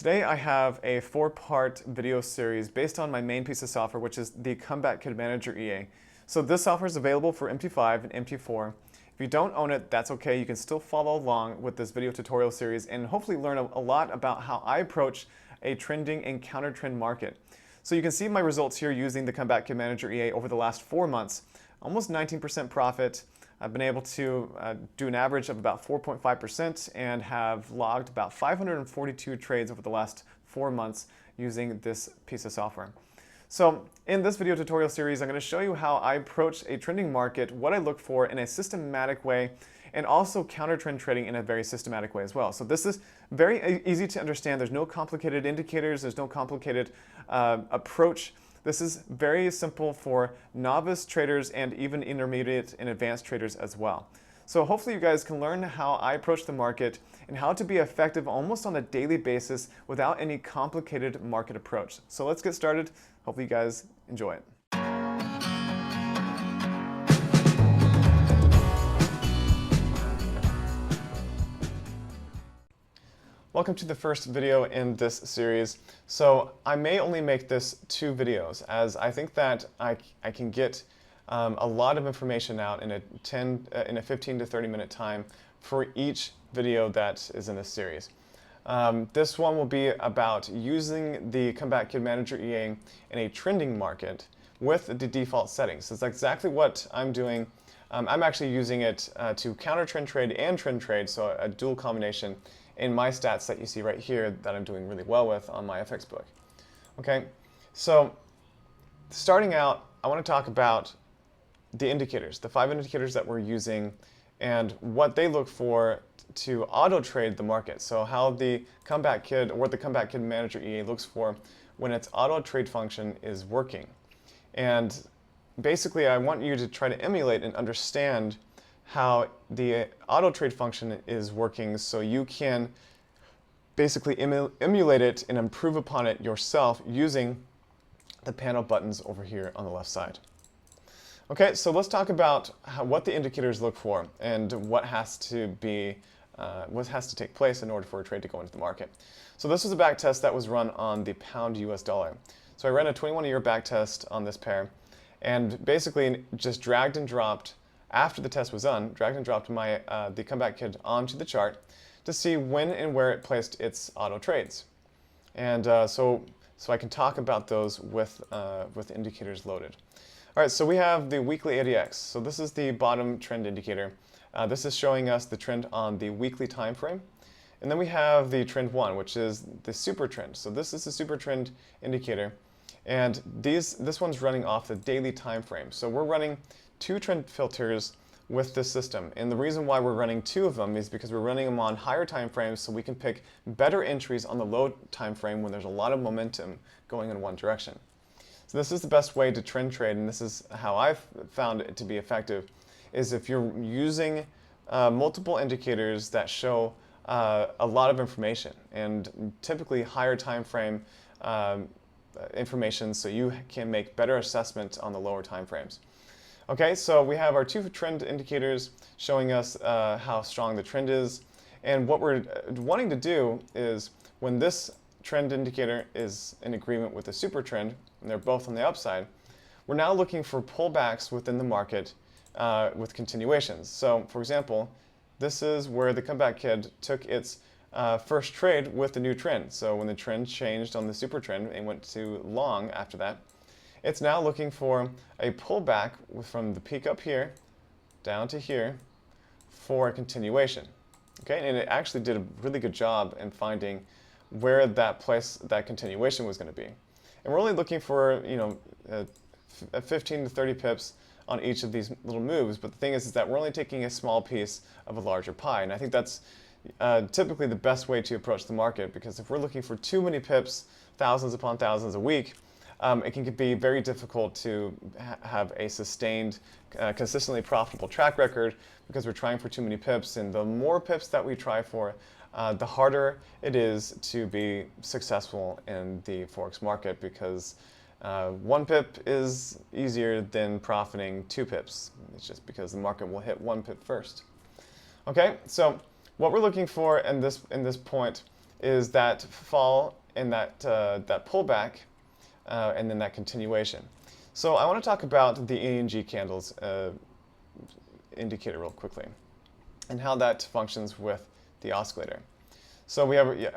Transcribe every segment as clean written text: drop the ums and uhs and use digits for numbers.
Today I have a four-part video series based on my main piece of software, which is the Comeback Kid Manager EA. So this software is available for MT5 and MT4. If you don't own it, that's okay. You can still follow along with this video tutorial series and hopefully learn a lot about how I approach a trending and counter-trend market. So you can see my results here using the Comeback Kid Manager EA over the last 4 months. Almost 19% profit. I've been able to do an average of about 4.5% and have logged about 542 trades over the last 4 months using this piece of software. So in this video tutorial series, I'm going to show you how I approach a trending market, what I look for in a systematic way, and also counter-trend trading in a very systematic way as well. So this is very easy to understand. There's no complicated indicators. There's no complicated approach. This is very simple for novice traders and even intermediate and advanced traders as well. So hopefully you guys can learn how I approach the market and how to be effective almost on a daily basis without any complicated market approach. So let's get started. Hopefully you guys enjoy it. Welcome to the first video in this series. So I may only make this 2 videos as I think that I can get a lot of information out in a 15 to 30 minute time for each video that is in this series. This one will be about using the Comeback Kid Manager EA in a trending market with the default settings. So it's exactly what I'm doing. I'm actually using it to counter trend trade and trend trade, so a dual combination in my stats that you see right here that I'm doing really well with on my FX book. Okay, so starting out, I want to talk about the indicators, the 5 indicators that we're using and what they look for to auto trade the market. So how the Comeback Kid, or what the Comeback Kid Manager EA looks for when its auto trade function is working. And basically I want you to try to emulate and understand how the auto trade function is working so you can basically emulate it and improve upon it yourself using the panel buttons over here on the left side. Okay, so let's talk about what the indicators look for and what has to take place in order for a trade to go into the market. So this was a back test that was run on the pound US dollar. So I ran a 21-year back test on this pair and basically just dragged and dropped after the test was done, dragged and dropped the Comeback Kid onto the chart to see when and where it placed its auto trades. And so I can talk about those with indicators loaded. All right, so we have the weekly ADX. So this is the bottom trend indicator. This is showing us the trend on the weekly time frame. And then we have the trend 1, which is the super trend. So this is the super trend indicator. And this one's running off the daily time frame. So we're running 2 trend filters with this system. And the reason why we're running 2 of them is because we're running them on higher time frames so we can pick better entries on the low time frame when there's a lot of momentum going in one direction. So this is the best way to trend trade, and this is how I've found it to be effective, is if you're using multiple indicators that show a lot of information, and typically higher time frame information so you can make better assessment on the lower time frames. Okay, so we have our 2 trend indicators showing us how strong the trend is, and what we're wanting to do is when this trend indicator is in agreement with the super trend, and they're both on the upside, we're now looking for pullbacks within the market with continuations. So for example, this is where the Comeback Kid took its first trade with the new trend. So when the trend changed on the super trend and went to long after that, it's now looking for a pullback from the peak up here down to here for a continuation. Okay, and it actually did a really good job in finding where that continuation was going to be. And we're only looking for 15 to 30 pips on each of these little moves, but the thing is that we're only taking a small piece of a larger pie, and I think that's typically the best way to approach the market, because if we're looking for too many pips, thousands upon thousands a week, it can be very difficult to have a sustained, consistently profitable track record because we're trying for too many pips, and the more pips that we try for, the harder it is to be successful in the Forex market, because 1 pip is easier than profiting 2 pips. It's just because the market will hit 1 pip first. Okay, so what we're looking for in this point is that fall and that pullback, and then that continuation. So I want to talk about the ENG candles indicator real quickly, and how that functions with the oscillator. So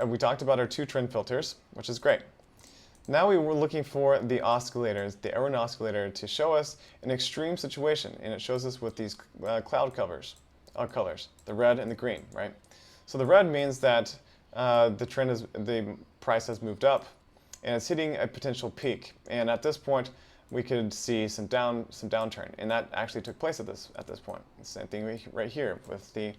we talked about our two trend filters, which is great. Now we were looking for the oscillators, the arrow oscillator, to show us an extreme situation, and it shows us with these cloud colors, the red and the green, right? So the red means that the price has moved up, and it's hitting a potential peak. And at this point, we could see some downturn, and that actually took place at this point. The same thing right here with the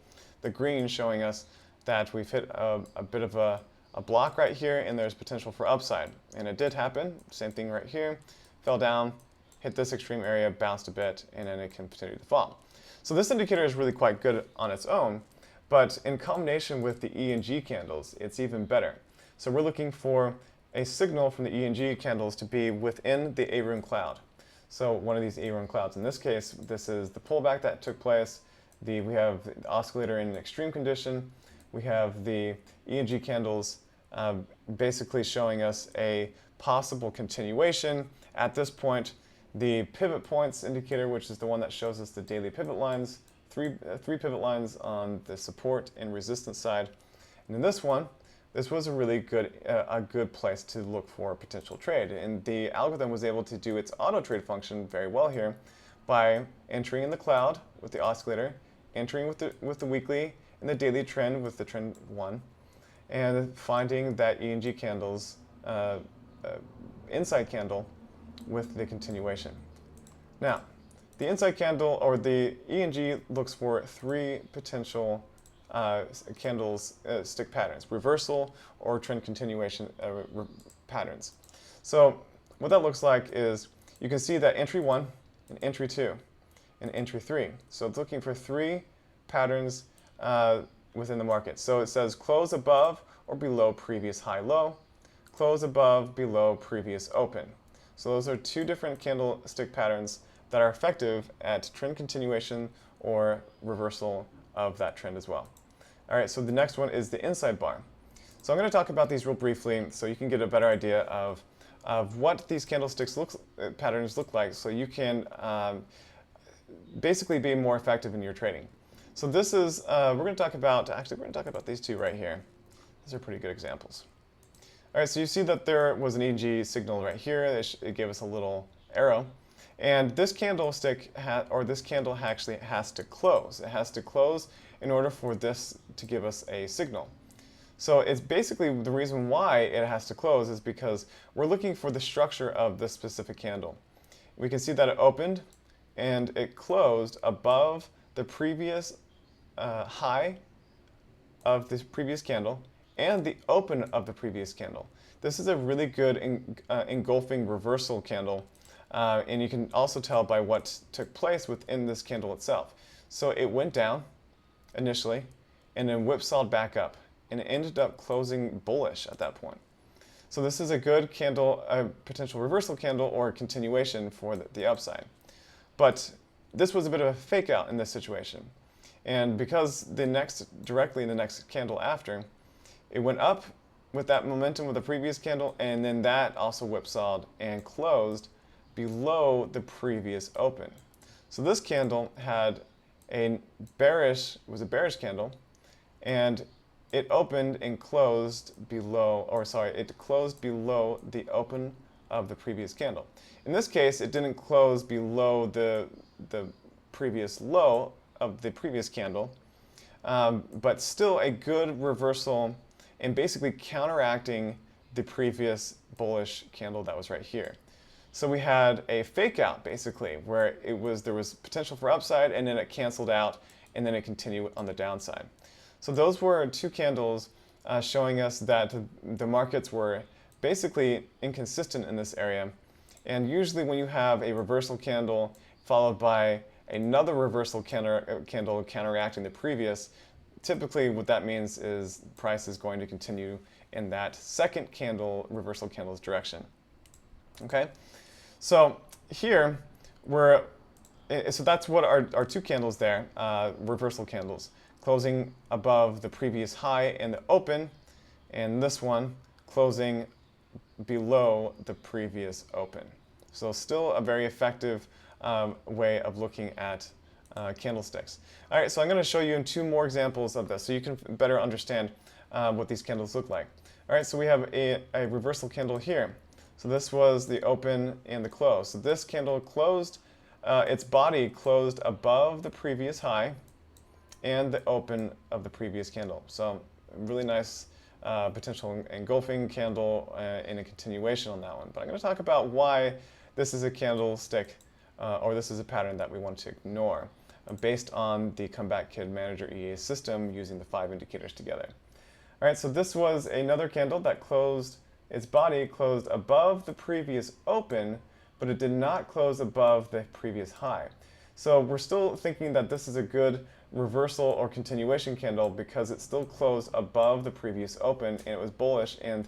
green showing us that we've hit a bit of a block right here, and there's potential for upside. And it did happen. Same thing right here. Fell down, hit this extreme area, bounced a bit, and then it can continue to fall. So this indicator is really quite good on its own, but in combination with the ENG candles, it's even better. So we're looking for a signal from the ENG candles to be within the A-room cloud. So one of these A-room clouds. In this case, this is the pullback that took place. We have the oscillator in an extreme condition. We have the ENG candles basically showing us a possible continuation. At this point, the pivot points indicator, which is the one that shows us the daily pivot lines, three pivot lines on the support and resistance side. And in this one, this was a really good place to look for a potential trade. And the algorithm was able to do its auto trade function very well here by entering in the cloud with the oscillator, entering with the weekly and the daily trend with the trend 1, and finding that ENG candles inside candle with the continuation. Now, the inside candle, or the ENG, looks for 3 potential candles stick patterns: reversal or trend continuation patterns. So what that looks like is you can see that entry 1 and entry 2 and entry 3. So it's looking for 3 patterns within the market. So it says close above or below previous high low, close above, below previous open. So those are 2 different candlestick patterns that are effective at trend continuation or reversal of that trend as well. All right, so the next one is the inside bar. So I'm going to talk about these real briefly so you can get a better idea of what these candlesticks patterns look like, so you can basically be more effective in your trading. So this is, we're going to talk about these 2 right here. These are pretty good examples. All right, so you see that there was an ENG signal right here. It gave us a little arrow. And this candlestick, this candle actually has to close. It has to close in order for this to give us a signal. So it's basically the reason why it has to close is because we're looking for the structure of this specific candle. We can see that it opened and it closed above the previous high of this previous candle and the open of the previous candle. This is a really good engulfing reversal candle, and you can also tell by what took place within this candle itself. So it went down initially and then whipsawed back up, and it ended up closing bullish at that point. So this is a good candle, a potential reversal candle or continuation for the upside. But this was a bit of a fake out in this situation. And because directly in the next candle after, it went up with that momentum with the previous candle, and then that also whipsawed and closed below the previous open. So this candle had was a bearish candle, and it opened and closed below, it closed below the open of the previous candle. In this case, it didn't close below the previous low of the previous candle, but still a good reversal and basically counteracting the previous bullish candle that was right here. So we had a fake out basically where there was potential for upside, and then it canceled out, and then it continued on the downside. So those were 2 candles showing us that the markets were basically inconsistent in this area. And usually when you have a reversal candle followed by another reversal candle counteracting the previous, typically what that means is price is going to continue in that second reversal candle's direction. Okay, so here so that's what our 2 candles there, reversal candles, closing above the previous high and the open, and this one closing below the previous open. So still a very effective way of looking at candlesticks. All right, so I'm going to show you in two more examples of this so you can better understand what these candles look like. All right, so we have a reversal candle here. So this was the open and the close. So this candle closed, its body closed above the previous high and the open of the previous candle. So really nice potential engulfing candle and a continuation on that one. But I'm going to talk about why this is a candlestick or this is a pattern that we want to ignore based on the Comeback Kid Manager EA system using the 5 indicators together. All right, so this was another candle that closed, its body closed above the previous open, but it did not close above the previous high. So we're still thinking that this is a good reversal or continuation candle because it still closed above the previous open and it was bullish, and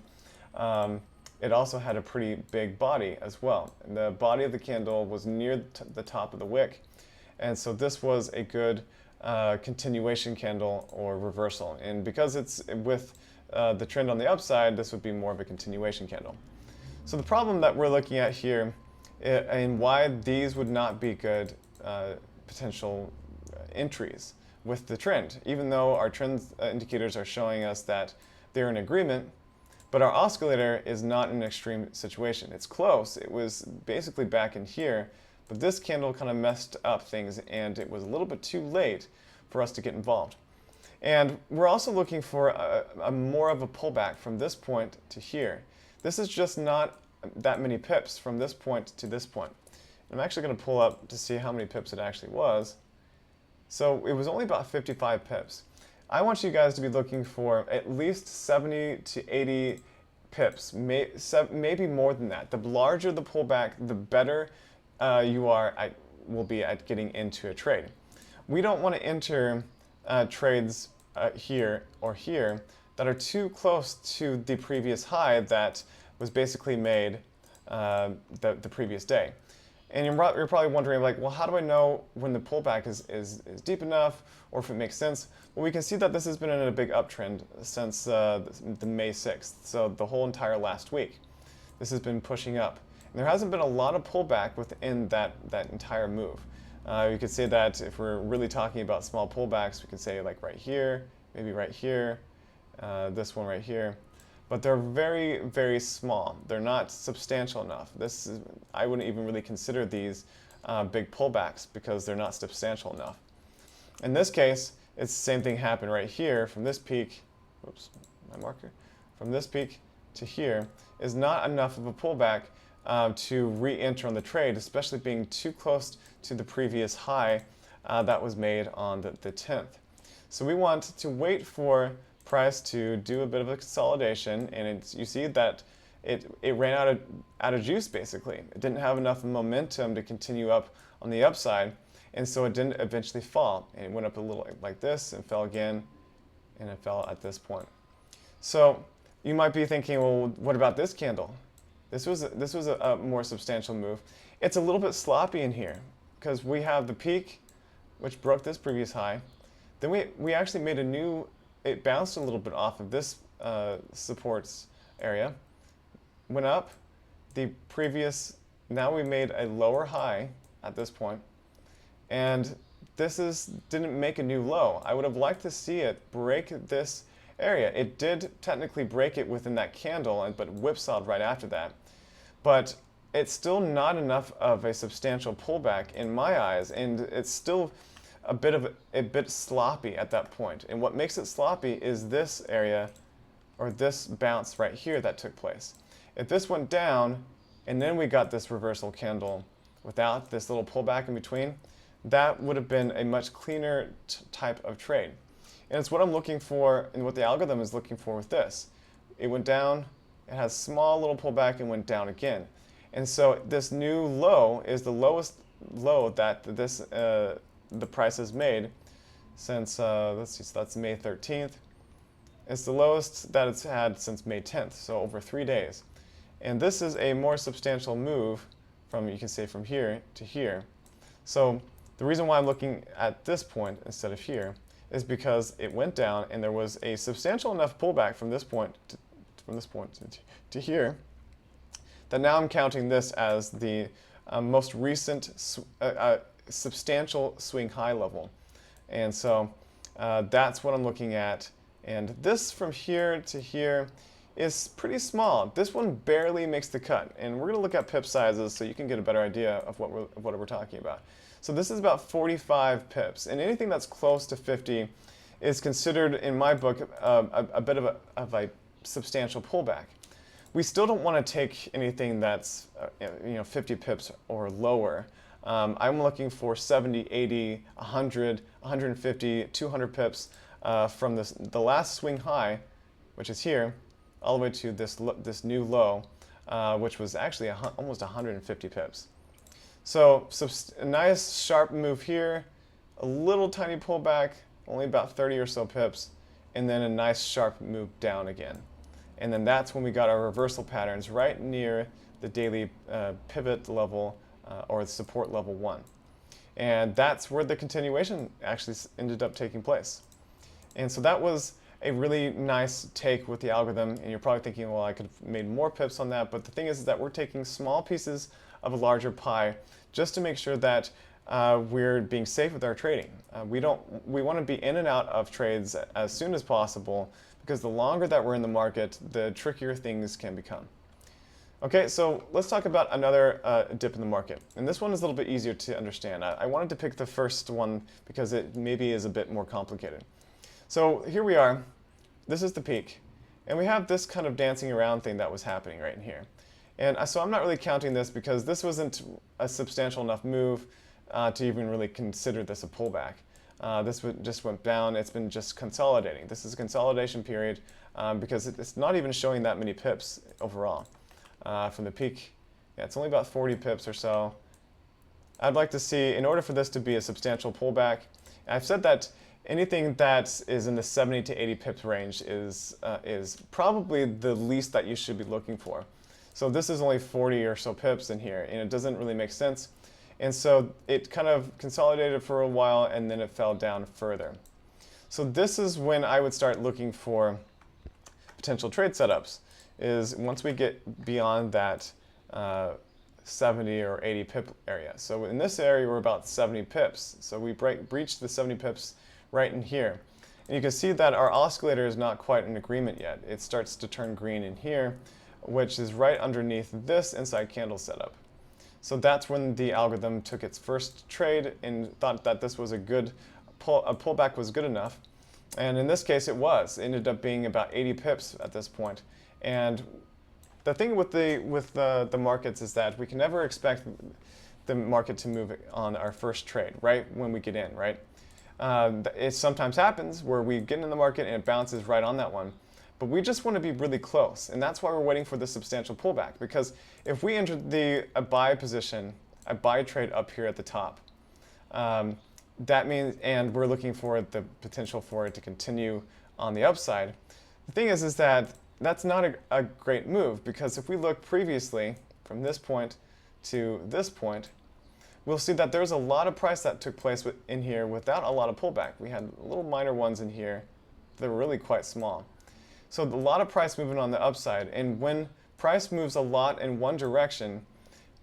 it also had a pretty big body as well. And the body of the candle was near the top of the wick, and so this was a good continuation candle or reversal. And because it's with the trend on the upside, this would be more of a continuation candle. So the problem that we're looking at here and why these would not be good potential entries with the trend, even though our trend indicators are showing us that they're in agreement, but our oscillator is not in an extreme situation. It's close. It was basically back in here, but this candle kind of messed up things and it was a little bit too late for us to get involved. And we're also looking for a more of a pullback from this point to here. This is just not that many pips from this point to this point. I'm actually going to pull up to see how many pips it actually was. So it was only about 55 pips. I want you guys to be looking for at least 70 to 80 pips, maybe more than that. The larger the pullback, the better you will be at getting into a trade. We don't want to enter trades here or here that are too close to the previous high that was basically made the previous day. And you're probably wondering, like, well, how do I know when the pullback is deep enough or if it makes sense? Well, we can see that this has been in a big uptrend since the May 6th, so the whole entire last week. This has been pushing up. And there hasn't been a lot of pullback within that entire move. You could say that if we're really talking about small pullbacks, we could say like right here, maybe right here, this one right here. But they're very, very small. They're not substantial enough. I wouldn't even really consider these big pullbacks because they're not substantial enough. In this case, it's the same thing happened right here from this peak, oops, my marker, from this peak to here is not enough of a pullback to re-enter on the trade, especially being too close to the previous high that was made on the 10th. So we want to wait for price to do a bit of a consolidation, and you see that it ran out of juice basically. It didn't have enough momentum to continue up on the upside, and so it didn't eventually fall. And it went up a little like this and fell again, and it fell at this point. So you might be thinking, well, what about this candle? This was a more substantial move. It's a little bit sloppy in here because we have the peak, which broke this previous high. Then we actually made a new. It bounced a little bit off of this supports area, went up, the previous, now we made a lower high at this point, and didn't make a new low. I would have liked to see it break this area. It did technically break it within that candle, but whipsawed right after that. But it's still not enough of a substantial pullback in my eyes, and it's still a bit sloppy at that point. And what makes it sloppy is this area, or this bounce right here that took place. If this went down, and then we got this reversal candle without this little pullback in between, that would have been a much cleaner type of trade. And it's what I'm looking for, and what the algorithm is looking for with this. It went down, it has small little pullback, and went down again. And so this new low is the lowest low that the price has made since, let's see, so that's May 13th. It's the lowest that it's had since May 10th, so over 3 days. And this is a more substantial move from, you can say, from here to here. So the reason why I'm looking at this point instead of here is because it went down and there was a substantial enough pullback from this point to here that now I'm counting this as the most recent substantial swing high level. And so that's what I'm looking at. And this from here to here is pretty small. This one barely makes the cut. And we're going to look at pip sizes so you can get a better idea of what we're talking about. So this is about 45 pips. And anything that's close to 50 is considered, in my book, a bit of a substantial pullback. We still don't want to take anything that's 50 pips or lower. I'm looking for 70, 80, 100, 150, 200 pips from the last swing high, which is here, all the way to this new low, which was actually almost 150 pips. So a nice sharp move here, a little tiny pullback, only about 30 or so pips, and then a nice sharp move down again. And then that's when we got our reversal patterns right near the daily pivot level or the support level 1. And that's where the continuation actually ended up taking place. And so that was a really nice take with the algorithm, and you're probably thinking, well, I could have made more pips on that, but the thing is that we're taking small pieces of a larger pie just to make sure that we're being safe with our trading. We want to be in and out of trades as soon as possible, because the longer that we're in the market, the trickier things can become. Okay, so let's talk about another dip in the market. And this one is a little bit easier to understand. I wanted to pick the first one because it maybe is a bit more complicated. So here we are. This is the peak. And we have this kind of dancing around thing that was happening right in here. And so I'm not really counting this because this wasn't a substantial enough move to even really consider this a pullback. This just went down. It's been just consolidating. This is a consolidation period because it's not even showing that many pips overall from the peak. Yeah, it's only about 40 pips or so. I'd like to see, in order for this to be a substantial pullback, I've said that anything that is in the 70 to 80 pips range is probably the least that you should be looking for. So this is only 40 or so pips in here, and it doesn't really make sense. And so it kind of consolidated for a while, and then it fell down further. So this is when I would start looking for potential trade setups, is once we get beyond that 70 or 80 pip area. So in this area, we're about 70 pips. So we breached the 70 pips right in here. And you can see that our oscillator is not quite in agreement yet. It starts to turn green in here, which is right underneath this inside candle setup. So that's when the algorithm took its first trade and thought that this was a pullback was good enough. And in this case, it was. It ended up being about 80 pips at this point. And the thing with the markets is that we can never expect the market to move on our first trade, right when we get in, right? It sometimes happens where we get in the market and it bounces right on that one. But we just want to be really close, and that's why we're waiting for the substantial pullback. Because if we enter a buy position, a buy trade up here at the top, that means, and we're looking for the potential for it to continue on the upside. The thing is that that's not a great move, because if we look previously from this point to this point, we'll see that there's a lot of price that took place in here without a lot of pullback. We had little minor ones in here that were really quite small. So a lot of price movement on the upside, and when price moves a lot in one direction,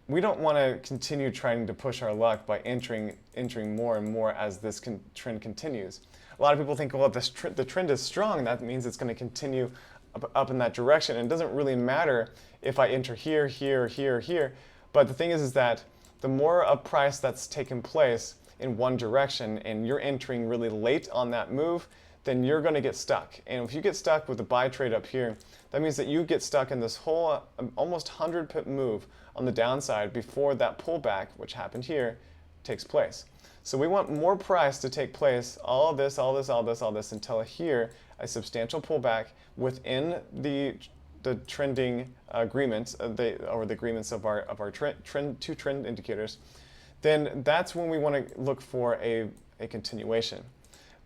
we don't want to continue trying to push our luck by entering more and more as this trend continues. A lot of people think, well, if the trend is strong, that means it's going to continue up in that direction. And it doesn't really matter if I enter here, here, here, here. But the thing is that the more of price that's taken place in one direction and you're entering really late on that move, then you're going to get stuck. And if you get stuck with the buy trade up here, that means that you get stuck in this whole almost 100 pip move on the downside before that pullback, which happened here, takes place. So we want more price to take place, all this, all this, all this, all this, until here, a substantial pullback within the trending agreements, or the agreements of our two trend indicators. Then that's when we want to look for a continuation.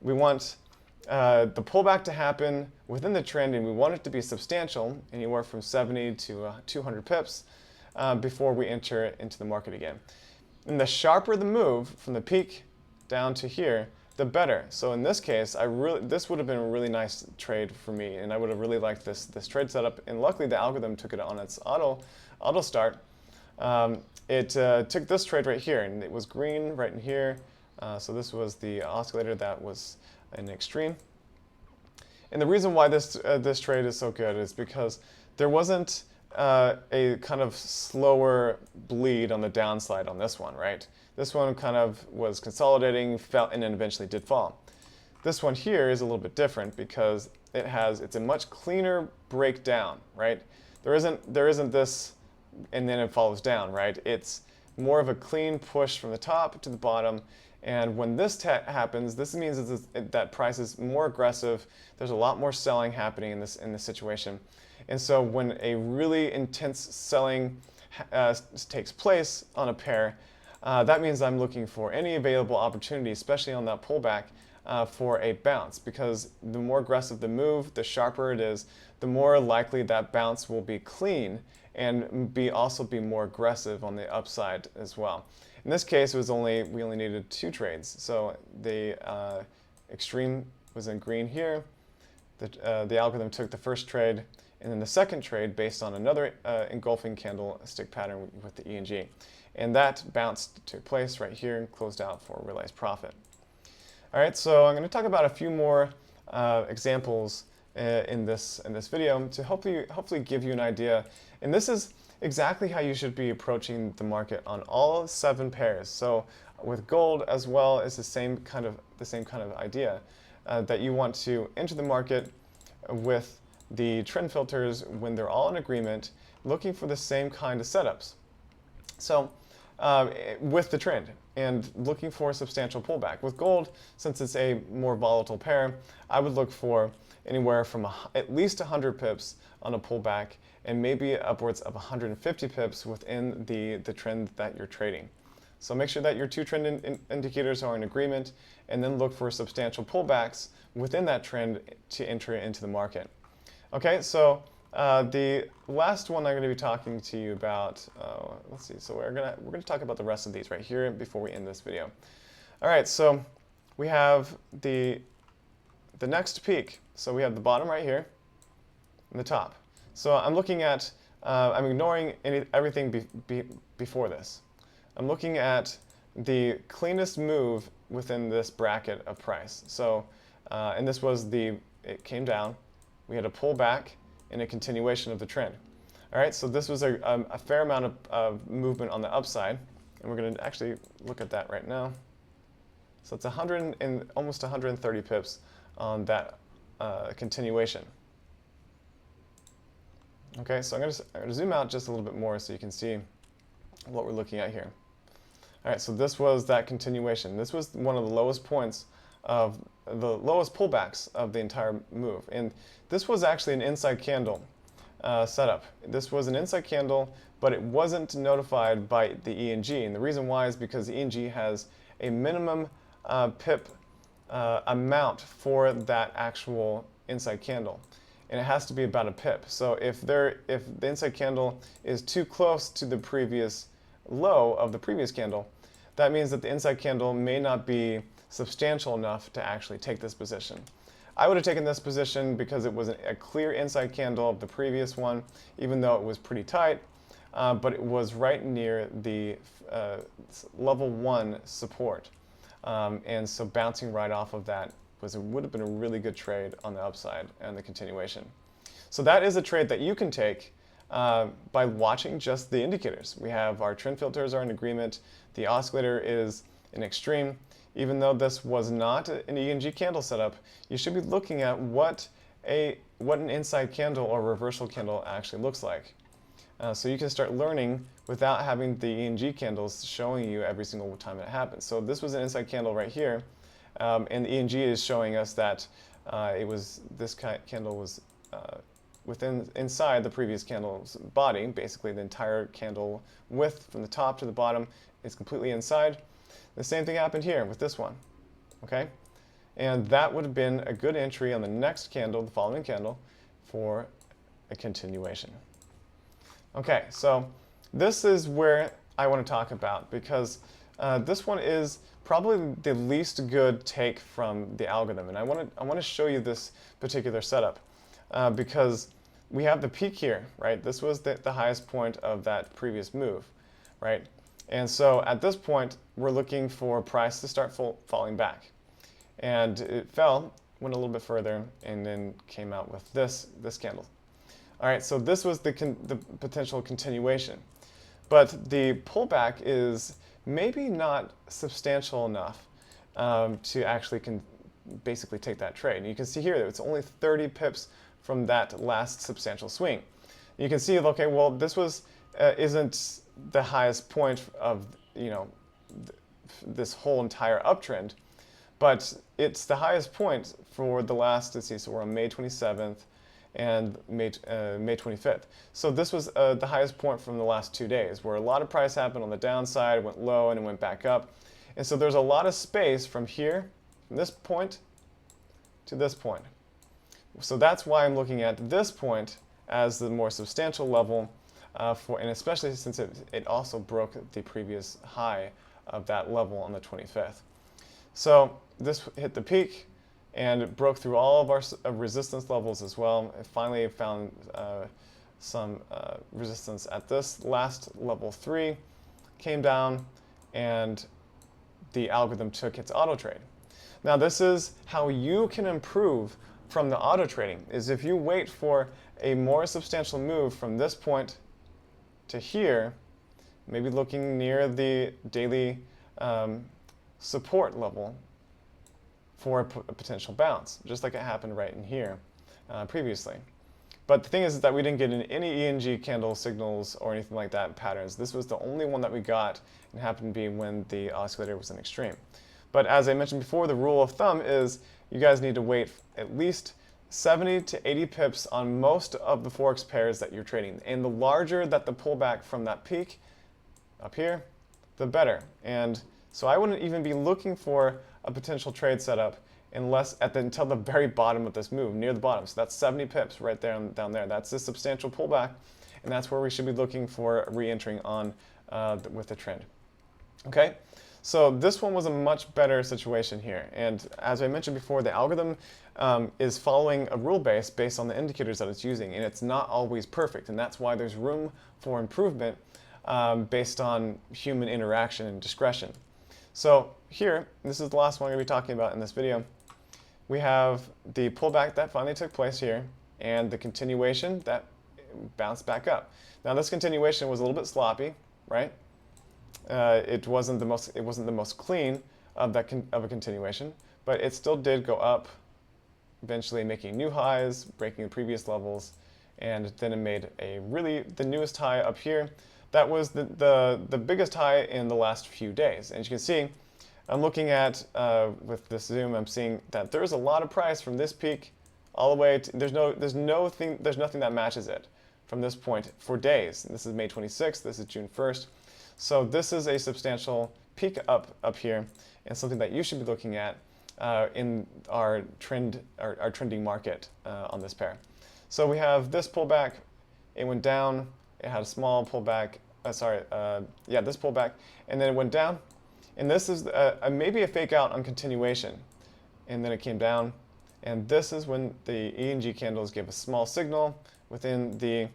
We want the pullback to happen within the trend, and we want it to be substantial, anywhere from 70 to 200 pips, before we enter into the market again. And the sharper the move from the peak down to here, the better. So in this case, this would have been a really nice trade for me, and I would have really liked this trade setup. And luckily, the algorithm took it on its auto start. It took this trade right here, and it was green right in here. So this was the oscillator that was in extreme. And the reason why this trade is so good is because there wasn't a kind of slower bleed on the downside on this one, right? This one kind of was consolidating, fell, and then eventually did fall. This one here is a little bit different because it's a much cleaner breakdown, right? There isn't this, and then it follows down, right? It's more of a clean push from the top to the bottom. And when this happens, this means that price is more aggressive. There's a lot more selling happening in this situation. And so when a really intense selling takes place on a pair, that means I'm looking for any available opportunity, especially on that pullback, for a bounce. Because the more aggressive the move, the sharper it is, the more likely that bounce will be clean and also be more aggressive on the upside as well. In this case, we only needed 2 trades. So the extreme was in green here. The algorithm took the first trade, and then the second trade based on another engulfing candlestick pattern with the ENG. And that bounce took place right here and closed out for realized profit. All right, so I'm going to talk about a few more examples in this video to hopefully give you an idea. And this is exactly how you should be approaching the market on all 7 pairs. So with gold as well, it's the same kind of idea that you want to enter the market with the trend filters when they're all in agreement, looking for the same kind of setups. So with the trend and looking for a substantial pullback. With gold, since it's a more volatile pair, I would look for anywhere from at least 100 pips on a pullback and maybe upwards of 150 pips within the trend that you're trading. So make sure that your 2 trend indicators are in agreement, and then look for substantial pullbacks within that trend to enter into the market. Okay, so the last one I'm going to be talking to you about, let's see, so we're going to talk about the rest of these right here before we end this video. All right, so we have the next peak. So we have the bottom right here and the top. So I'm looking at, I'm ignoring everything before this. I'm looking at the cleanest move within this bracket of price. So, and this was it came down, we had a pullback and a continuation of the trend. All right, so this was a fair amount of movement on the upside, and we're going to actually look at that right now. So it's almost 130 pips on that continuation. Okay, so I'm going to zoom out just a little bit more so you can see what we're looking at here. All right, so this was that continuation. This was one of the lowest points of the lowest pullbacks of the entire move. And this was actually an inside candle setup. This was an inside candle, but it wasn't notified by the ENG. And the reason why is because the ENG has a minimum pip amount for that actual inside candle. And it has to be about a pip. So if the inside candle is too close to the previous low of the previous candle, that means that the inside candle may not be substantial enough to actually take this position. I would have taken this position because it was a clear inside candle of the previous one, even though it was pretty tight, but it was right near the level 1 support. And so bouncing right off of that would have been a really good trade on the upside and the continuation. So that is a trade that you can take by watching just the indicators. We have our trend filters are in agreement. The oscillator is in extreme. Even though this was not an ENG candle setup, you should be looking at what an inside candle or reversal candle actually looks like. So you can start learning without having the ENG candles showing you every single time it happens. So this was an inside candle right here, and the ENG is showing us that this candle was inside the previous candle's body. Basically, the entire candle width from the top to the bottom is completely inside. The same thing happened here with this one, okay? And that would have been a good entry on the next candle, the following candle, for a continuation. Okay, so this is where I want to talk about, because This one is probably the least good take from the algorithm, and I want to show you this particular setup because we have the peak here, right? This was the highest point of that previous move, right? And so at this point, we're looking for price to start falling back, and it fell, went a little bit further, and then came out with this candle. All right, so this was the potential continuation, but the pullback is maybe not substantial enough to actually basically take that trade. And you can see here that it's only 30 pips from that last substantial swing. You can see, okay, well, this was isn't the highest point of this whole entire uptrend, but it's the highest point for the last. Let's see, so we're on May 27th and May 25th. So this was the highest point from the last 2 days, where a lot of price happened on the downside, went low, and it went back up. And so there's a lot of space from here, from this point to this point. So that's why I'm looking at this point as the more substantial level, and especially since it also broke the previous high of that level on the 25th. So this hit the peak, and it broke through all of our resistance levels as well. It finally found some resistance at this last level 3, came down, and the algorithm took its auto trade. Now this is how you can improve from the auto trading, is if you wait for a more substantial move from this point to here, maybe looking near the daily support level for a potential bounce, just like it happened right in here previously. But the thing is that we didn't get any ENG candle signals or anything like that patterns. This was the only one that we got, and happened to be when the oscillator was in extreme. But as I mentioned before, the rule of thumb is you guys need to wait at least 70 to 80 pips on most of the Forex pairs that you're trading. And the larger that the pullback from that peak up here, the better. And so I wouldn't even be looking for a potential trade setup until the very bottom of this move, near the bottom. So that's 70 pips right there down there. That's a substantial pullback, and that's where we should be looking for re-entering on with the trend. Okay, so this one was a much better situation here. And as I mentioned before, the algorithm is following a rule base based on the indicators that it's using, and it's not always perfect, and that's why there's room for improvement based on human interaction and discretion. So here, this is the last one I'm going to be talking about in this video. We have the pullback that finally took place here, and the continuation that bounced back up. Now this continuation was a little bit sloppy, right? It wasn't the most clean of a continuation, but it still did go up, eventually making new highs, breaking the previous levels, and then it made the newest high up here. That was the biggest high in the last few days. And as you can see, I'm looking at, with this zoom, I'm seeing that there's a lot of price from this peak all the way to, there's nothing that matches it from this point for days. This is May 26th, this is June 1st. So this is a substantial peak up here, and something that you should be looking at in our trending market on this pair. So we have this pullback, it went down, it had a small pullback, this pullback, and then it went down. And this is maybe a fake out on continuation. And then it came down. And this is when the ENG candles gave a small signal within the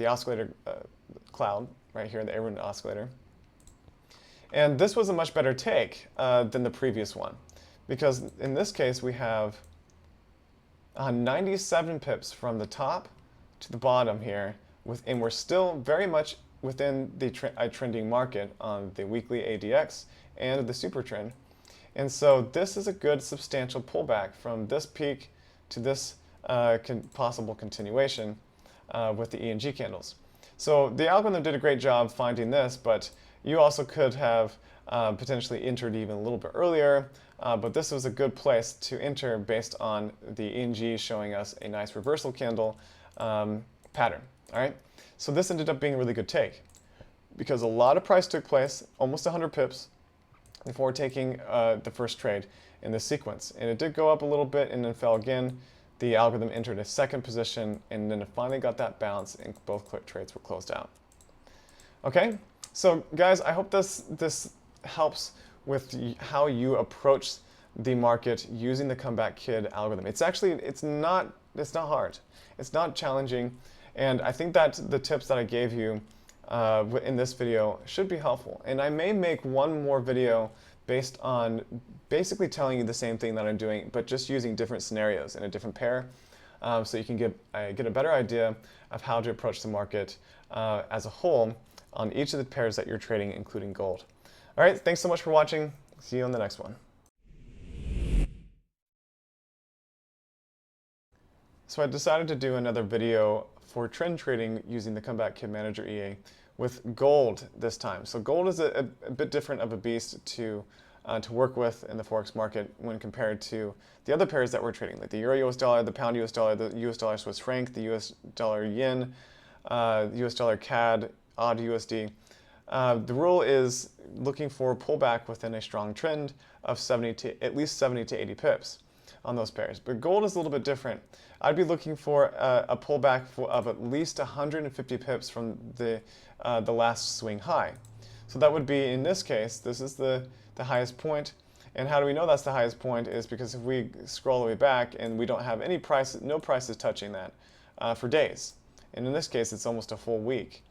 oscillator cloud, right here, the Arun oscillator. And this was a much better take than the previous one, because in this case we have 97 pips from the top to the bottom here, and we're still very much within the trending market on the weekly ADX and the super trend. And so this is a good substantial pullback from this peak to this possible continuation with the ENG candles. So the algorithm did a great job finding this, but you also could have potentially entered even a little bit earlier, but this was a good place to enter based on the ENG showing us a nice reversal candle pattern. All right, so this ended up being a really good take because a lot of price took place, almost 100 pips, before taking the first trade in this sequence. And it did go up a little bit and then fell again. The algorithm entered a second position, and then it finally got that bounce, and both trades were closed out. Okay, So guys, I hope this helps with how you approach the market using the comeback kid algorithm. It's not hard. It's not challenging, and I think that the tips that I gave you in this video should be helpful. And I may make one more video based on basically telling you the same thing that I'm doing, but just using different scenarios in a different pair, so you can get a better idea of how to approach the market as a whole on each of the pairs that you're trading, including gold. All right, thanks so much for watching. See you on the next one. So I decided to do another video for trend trading using the Comeback Kid Manager EA with gold this time. So gold is a bit different of a beast to work with in the Forex market when compared to the other pairs that we're trading, like the Euro US dollar, the Pound US dollar, the US dollar Swiss franc, the US dollar yen, US dollar CAD, AUD USD. The rule is looking for a pullback within a strong trend of at least 70 to 80 pips on those pairs. But gold is a little bit different. I'd be looking for a pullback of at least 150 pips from the last swing high. So that would be, in this case, this is the highest point. And how do we know that's the highest point is because if we scroll all the way back and we don't have any prices, no prices touching that for days. And in this case, it's almost a full week.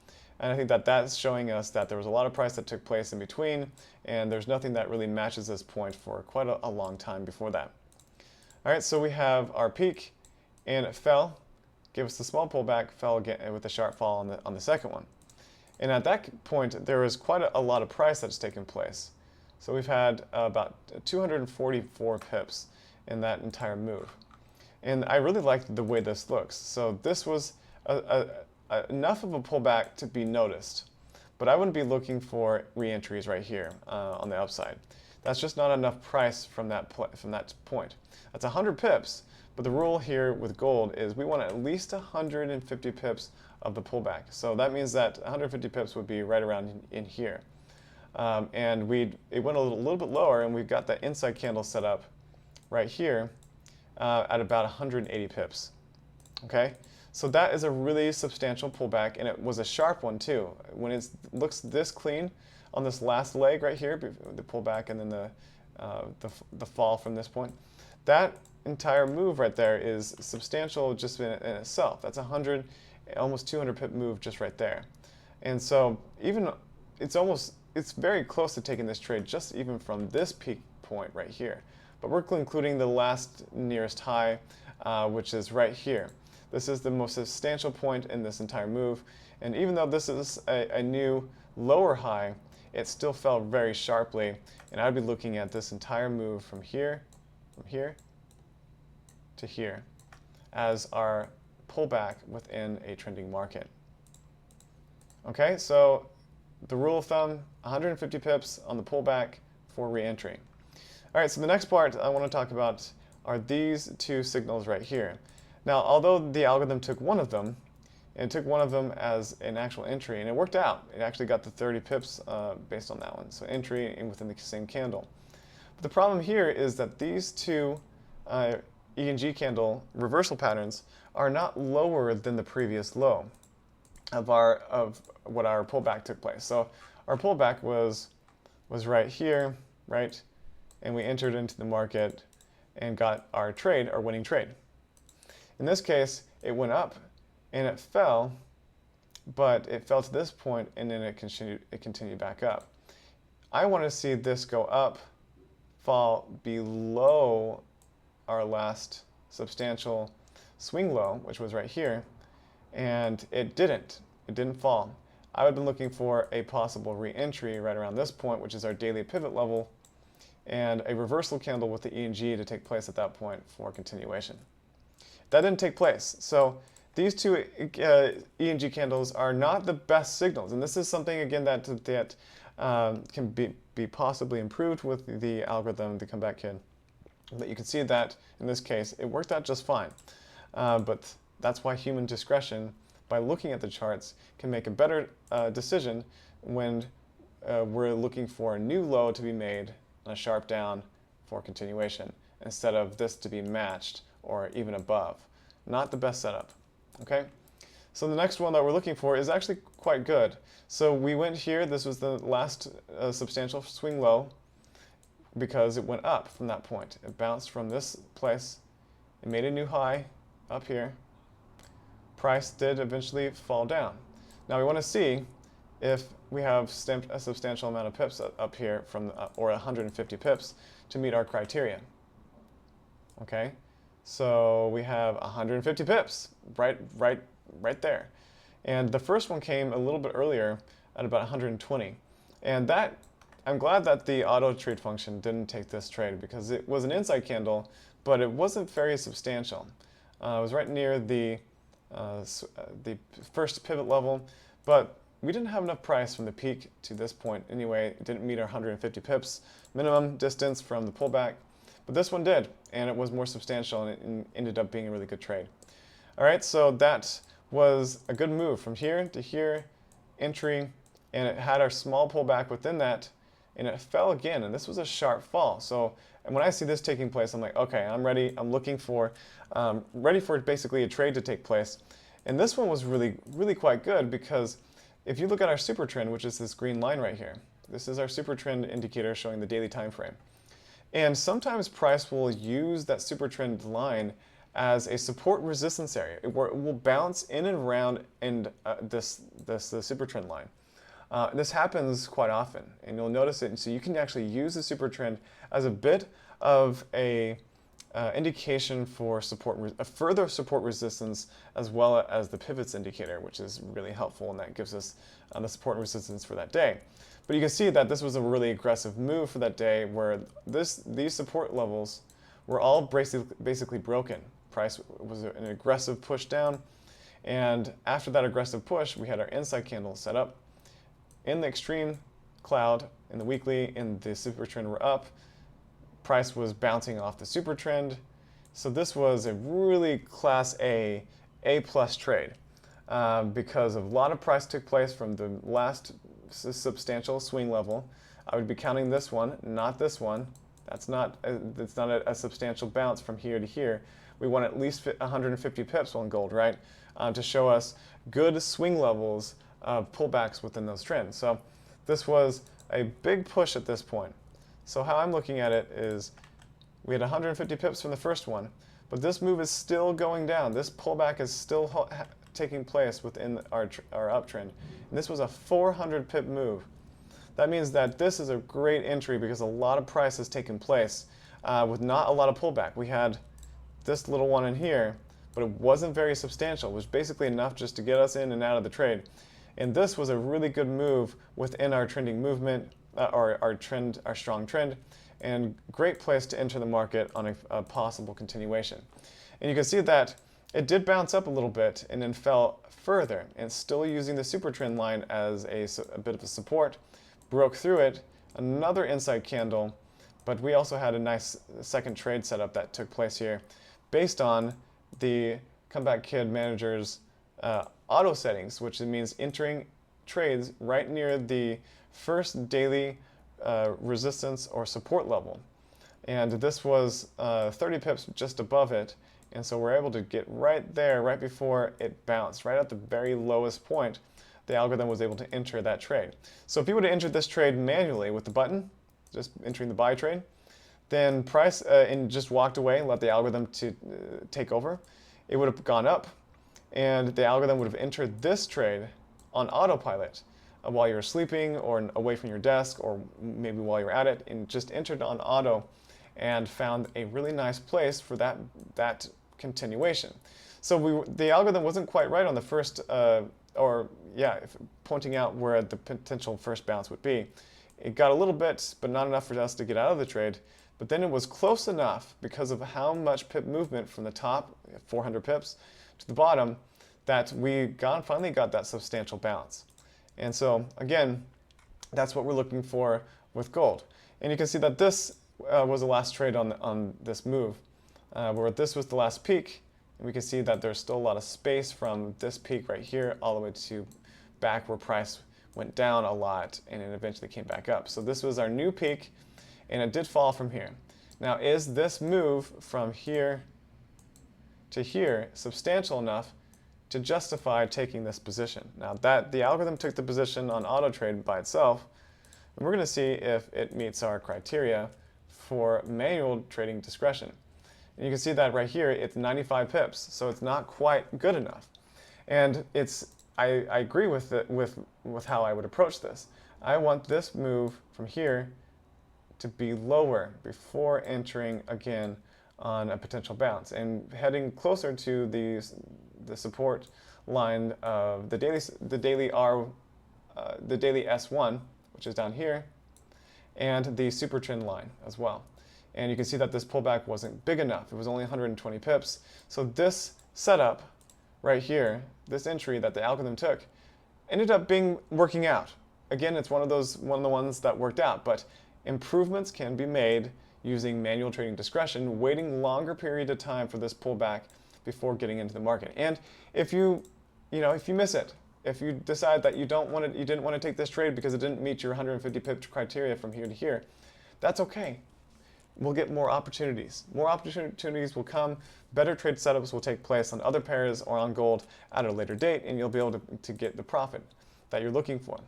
And I think that that's showing us that there was a lot of price that took place in between, and there's nothing that really matches this point for quite a long time before that. All right, so we have our peak, and it fell, gave us the small pullback, fell again with a sharp fall on the second one. And at that point, there was quite a lot of price that's taken place. So we've had about 244 pips in that entire move. And I really like the way this looks. So this was enough of a pullback to be noticed, but I wouldn't be looking for re-entries right here on the upside. That's just not enough price from that point. That's 100 pips, but the rule here with gold is we want at least 150 pips of the pullback. So that means that 150 pips would be right around in here. And it went a little bit lower, and we've got that inside candle set up right here at about 180 pips. Okay? So that is a really substantial pullback, and it was a sharp one too. When it looks this clean on this last leg right here, the pullback and then the fall from this point, that entire move right there is substantial just in itself. That's 100, almost 200 pip move just right there. And so even it's very close to taking this trade just even from this peak point right here. But we're including the last nearest high, which is right here. This is the most substantial point in this entire move, and even though this is a new lower high, it still fell very sharply, and I'd be looking at this entire move from here to here as our pullback within a trending market. Okay, so the rule of thumb, 150 pips on the pullback for re-entry. All right, so the next part I want to talk about are these two signals right here. Now, although the algorithm took one of them, and it took one of them as an actual entry, and it worked out. It actually got the 30 pips based on that one, so entry and within the same candle. But the problem here is that these two E and G candle reversal patterns are not lower than the previous low of what our pullback took place. So our pullback was right here, right? And we entered into the market and got our trade, our winning trade. In this case, it went up and it fell, but it fell to this point and then it continued back up. I want to see this go up, fall below our last substantial swing low, which was right here, and it didn't. It didn't fall. I would have been looking for a possible re-entry right around this point, which is our daily pivot level, and a reversal candle with the E and G to take place at that point for continuation. That didn't take place. So these two E and G candles are not the best signals, and this is something again that can be possibly improved with the algorithm, the comeback kid. But you can see that in this case it worked out just fine. But that's why human discretion, by looking at the charts, can make a better decision when we're looking for a new low to be made and a sharp down for continuation, instead of this to be matched or even above. Not the best setup. Okay? So the next one that we're looking for is actually quite good. So we went here, this was the last substantial swing low because it went up from that point. It bounced from this place, it made a new high up here. Price did eventually fall down. Now we want to see if we have stamped a substantial amount of pips up here from, or 150 pips to meet our criteria. Okay, so we have 150 pips right there. And the first one came a little bit earlier at about 120. And that, I'm glad that the auto trade function didn't take this trade because it was an inside candle, but it wasn't very substantial. It was right near the first pivot level, but we didn't have enough price from the peak to this point anyway. It didn't meet our 150 pips minimum distance from the pullback, but this one did, and it was more substantial, and it ended up being a really good trade. All right, so that was a good move from here to here, entry, and it had our small pullback within that, and it fell again, and this was a sharp fall. So, and when I see this taking place, I'm like, okay, I'm ready. I'm looking for, ready for basically a trade to take place. And this one was really quite good because if you look at our super trend, which is this green line right here, this is our super trend indicator showing the daily time frame. And sometimes price will use that super trend line as a support resistance area where it will bounce in and around in the super trend line. This happens quite often, and you'll notice it. So you can actually use the super trend as a bit of a indication for support, a further support resistance, as well as the pivots indicator, which is really helpful, and that gives us the support and resistance for that day. But you can see that this was a really aggressive move for that day, where these support levels were all basically broken. Price was an aggressive push down, and after that aggressive push, we had our inside candle set up. In the extreme cloud, in the weekly, in the super trend were up. Price was bouncing off the super trend. So this was a really class A plus trade because a lot of price took place from the last substantial swing level. I would be counting this one, not this one. That's not a substantial bounce from here to here. We want at least 150 pips on gold, right? To show us good swing levels of pullbacks within those trends. So this was a big push at this point. So how I'm looking at it is we had 150 pips from the first one, but this move is still going down. This pullback is still taking place within our uptrend. And this was a 400 pip move. That means that this is a great entry because a lot of price has taken place with not a lot of pullback. We had this little one in here, but it wasn't very substantial. It was basically enough just to get us in and out of the trade. And this was a really good move within our trending movement, our strong trend, and great place to enter the market on a possible continuation. And you can see that it did bounce up a little bit and then fell further, and still using the super trend line as a bit of a support, broke through it, another inside candle, but we also had a nice second trade setup that took place here based on the Comeback Kid manager's auto settings, which means entering trades right near the first daily resistance or support level. And this was 30 pips just above it, and so we're able to get right there, right before it bounced, right at the very lowest point. The algorithm was able to enter that trade. So if you would have entered this trade manually with the button, just entering the buy trade, then price and just walked away and let the algorithm to take over, it would have gone up, and the algorithm would have entered this trade on autopilot while you were sleeping or away from your desk, or maybe while you're at it, and just entered on auto and found a really nice place for that continuation. So the algorithm wasn't quite right on the first, pointing out where the potential first bounce would be. It got a little bit, but not enough for us to get out of the trade. But then it was close enough because of how much pip movement from the top, 400 pips, to the bottom, that we finally got that substantial bounce. And so again, that's what we're looking for with gold. And you can see that this was the last trade on this move, where this was the last peak. And we can see that there's still a lot of space from this peak right here all the way to back where price went down a lot and it eventually came back up. So this was our new peak, and it did fall from here. Now, is this move from here to here substantial enough to justify taking this position. Now that the algorithm took the position on auto trade by itself, and we're going to see if it meets our criteria for manual trading discretion. And you can see that right here, it's 95 pips, so it's not quite good enough. And I agree with how I would approach this. I want this move from here to be lower before entering again on a potential bounce and heading closer to the support line of the daily S1, which is down here, and the super trend line as well. And you can see that this pullback wasn't big enough. It was only 120 pips. So this setup right here, this entry that the algorithm took, ended up working out. Again, it's one of the ones that worked out, but improvements can be made using manual trading discretion, waiting longer period of time for this pullback before getting into the market. And if you miss it, if you decide that you didn't want to take this trade because it didn't meet your 150 pip criteria from here to here, that's okay. We'll get more opportunities. More opportunities will come. Better trade setups will take place on other pairs or on gold at a later date, and you'll be able to get the profit that you're looking for.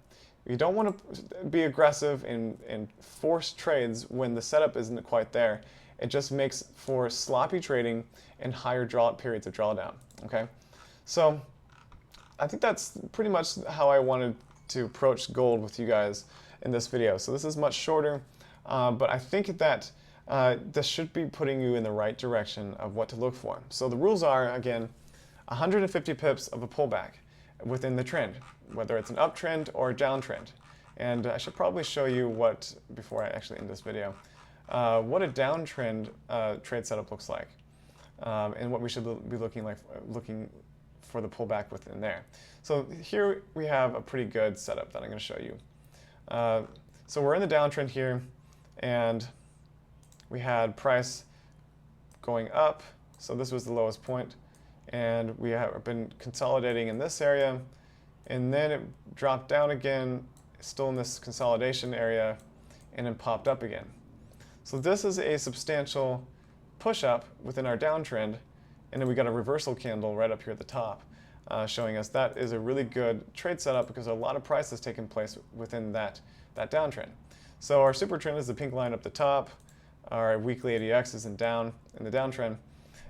You don't want to be aggressive and force trades when the setup isn't quite there. It just makes for sloppy trading and higher periods of drawdown. Okay, so I think that's pretty much how I wanted to approach gold with you guys in this video. So this is much shorter, but I think that this should be putting you in the right direction of what to look for. So the rules are, again, 150 pips of a pullback within the trend, whether it's an uptrend or a downtrend. And I should probably show you before I actually end this video, what a downtrend trade setup looks like, and what we should be looking for the pullback within there. So here we have a pretty good setup that I'm going to show you. So we're in the downtrend here, and we had price going up, so this was the lowest point, and we have been consolidating in this area, and then it dropped down again, still in this consolidation area, and then popped up again. So this is a substantial push up within our downtrend, and then we got a reversal candle right up here at the top, showing us that is a really good trade setup because a lot of price has taken place within that downtrend. So our super trend is the pink line up the top. Our weekly ADX is in the downtrend,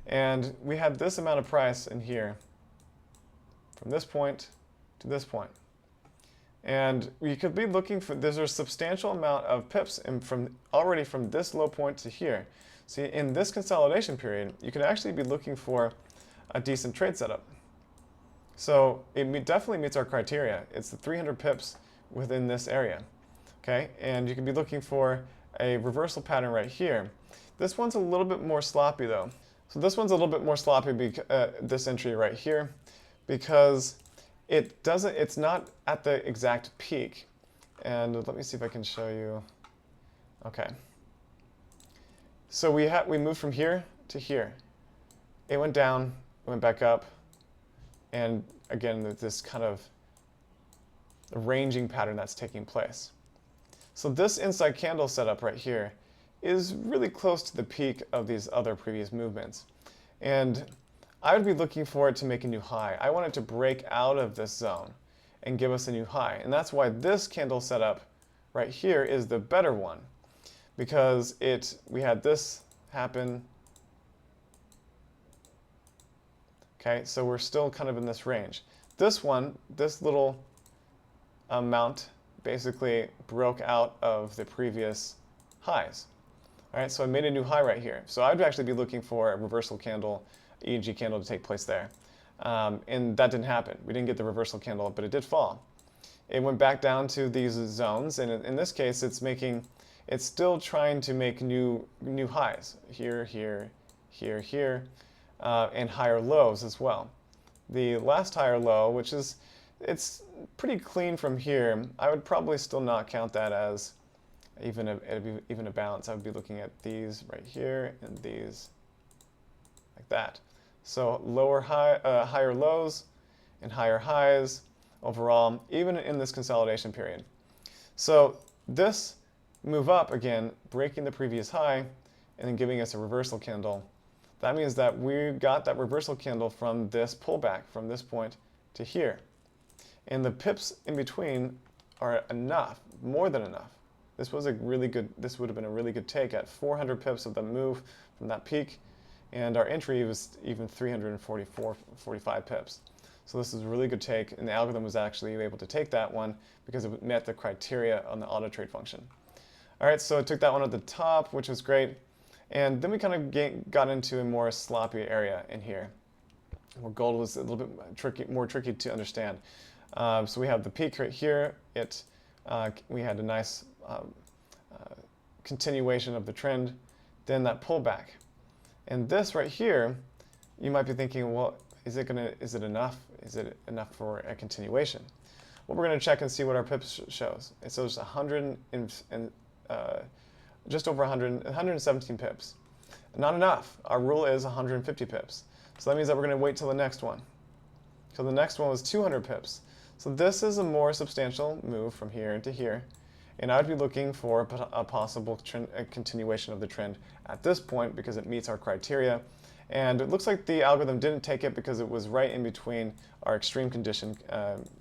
and we had this amount of price in here from this point to this point. And we could be looking for, there's a substantial amount of pips already from this low point to here. See, in this consolidation period, you can actually be looking for a decent trade setup. So it definitely meets our criteria. It's the 300 pips within this area. Okay, and you can be looking for a reversal pattern right here. This one's a little bit more sloppy though. So this one's a little bit more sloppy, this entry right here, because it's not at the exact peak. And let me see if I can show you. Okay. So we moved from here to here. It went down, it went back up, and again, this kind of ranging pattern that's taking place. So this inside candle setup right here is really close to the peak of these other previous movements. And I would be looking for it to make a new high. I want it to break out of this zone and give us a new high. And that's why this candle setup right here is the better one, because we had this happen. Okay, so we're still kind of in this range. This one, this little amount basically broke out of the previous highs. All right, so I made a new high right here. So I'd actually be looking for a reversal candle, EG candle to take place there. And that didn't happen. We didn't get the reversal candle, but it did fall. It went back down to these zones, and in this case, it's still trying to make new highs here, here, here, here, and higher lows as well. The last higher low, it's pretty clean from here, I would probably still not count that as even a bounce. I would be looking at these right here and these like that. So higher lows and higher highs overall, even in this consolidation period. So this move up again, breaking the previous high, and then giving us a reversal candle that means that we got that reversal candle from this pullback, from this point to here. And the pips in between are enough, more than enough. This was a really good, this would have been a really good take at 400 pips of the move from that peak, and our entry was even 45 pips. So this is a really good take, and the algorithm was actually able to take that one because it met the criteria on the auto trade function. All right, so it took that one at the top, which was great. And then we kind of got into a more sloppy area in here, where gold was a little bit more tricky to understand. So we have the peak right here. We had a nice continuation of the trend, then that pullback. And this right here, you might be thinking, well, is it enough? Is it enough for a continuation? Well, we're going to check and see what our pips shows. It shows 100 and just over 117 pips. Not enough. Our rule is 150 pips. So that means that we're going to wait till the next one. So the next one was 200 pips. So this is a more substantial move from here to here. And I would be looking for a possible continuation of the trend at this point because it meets our criteria. And it looks like the algorithm didn't take it because it was right in between our extreme condition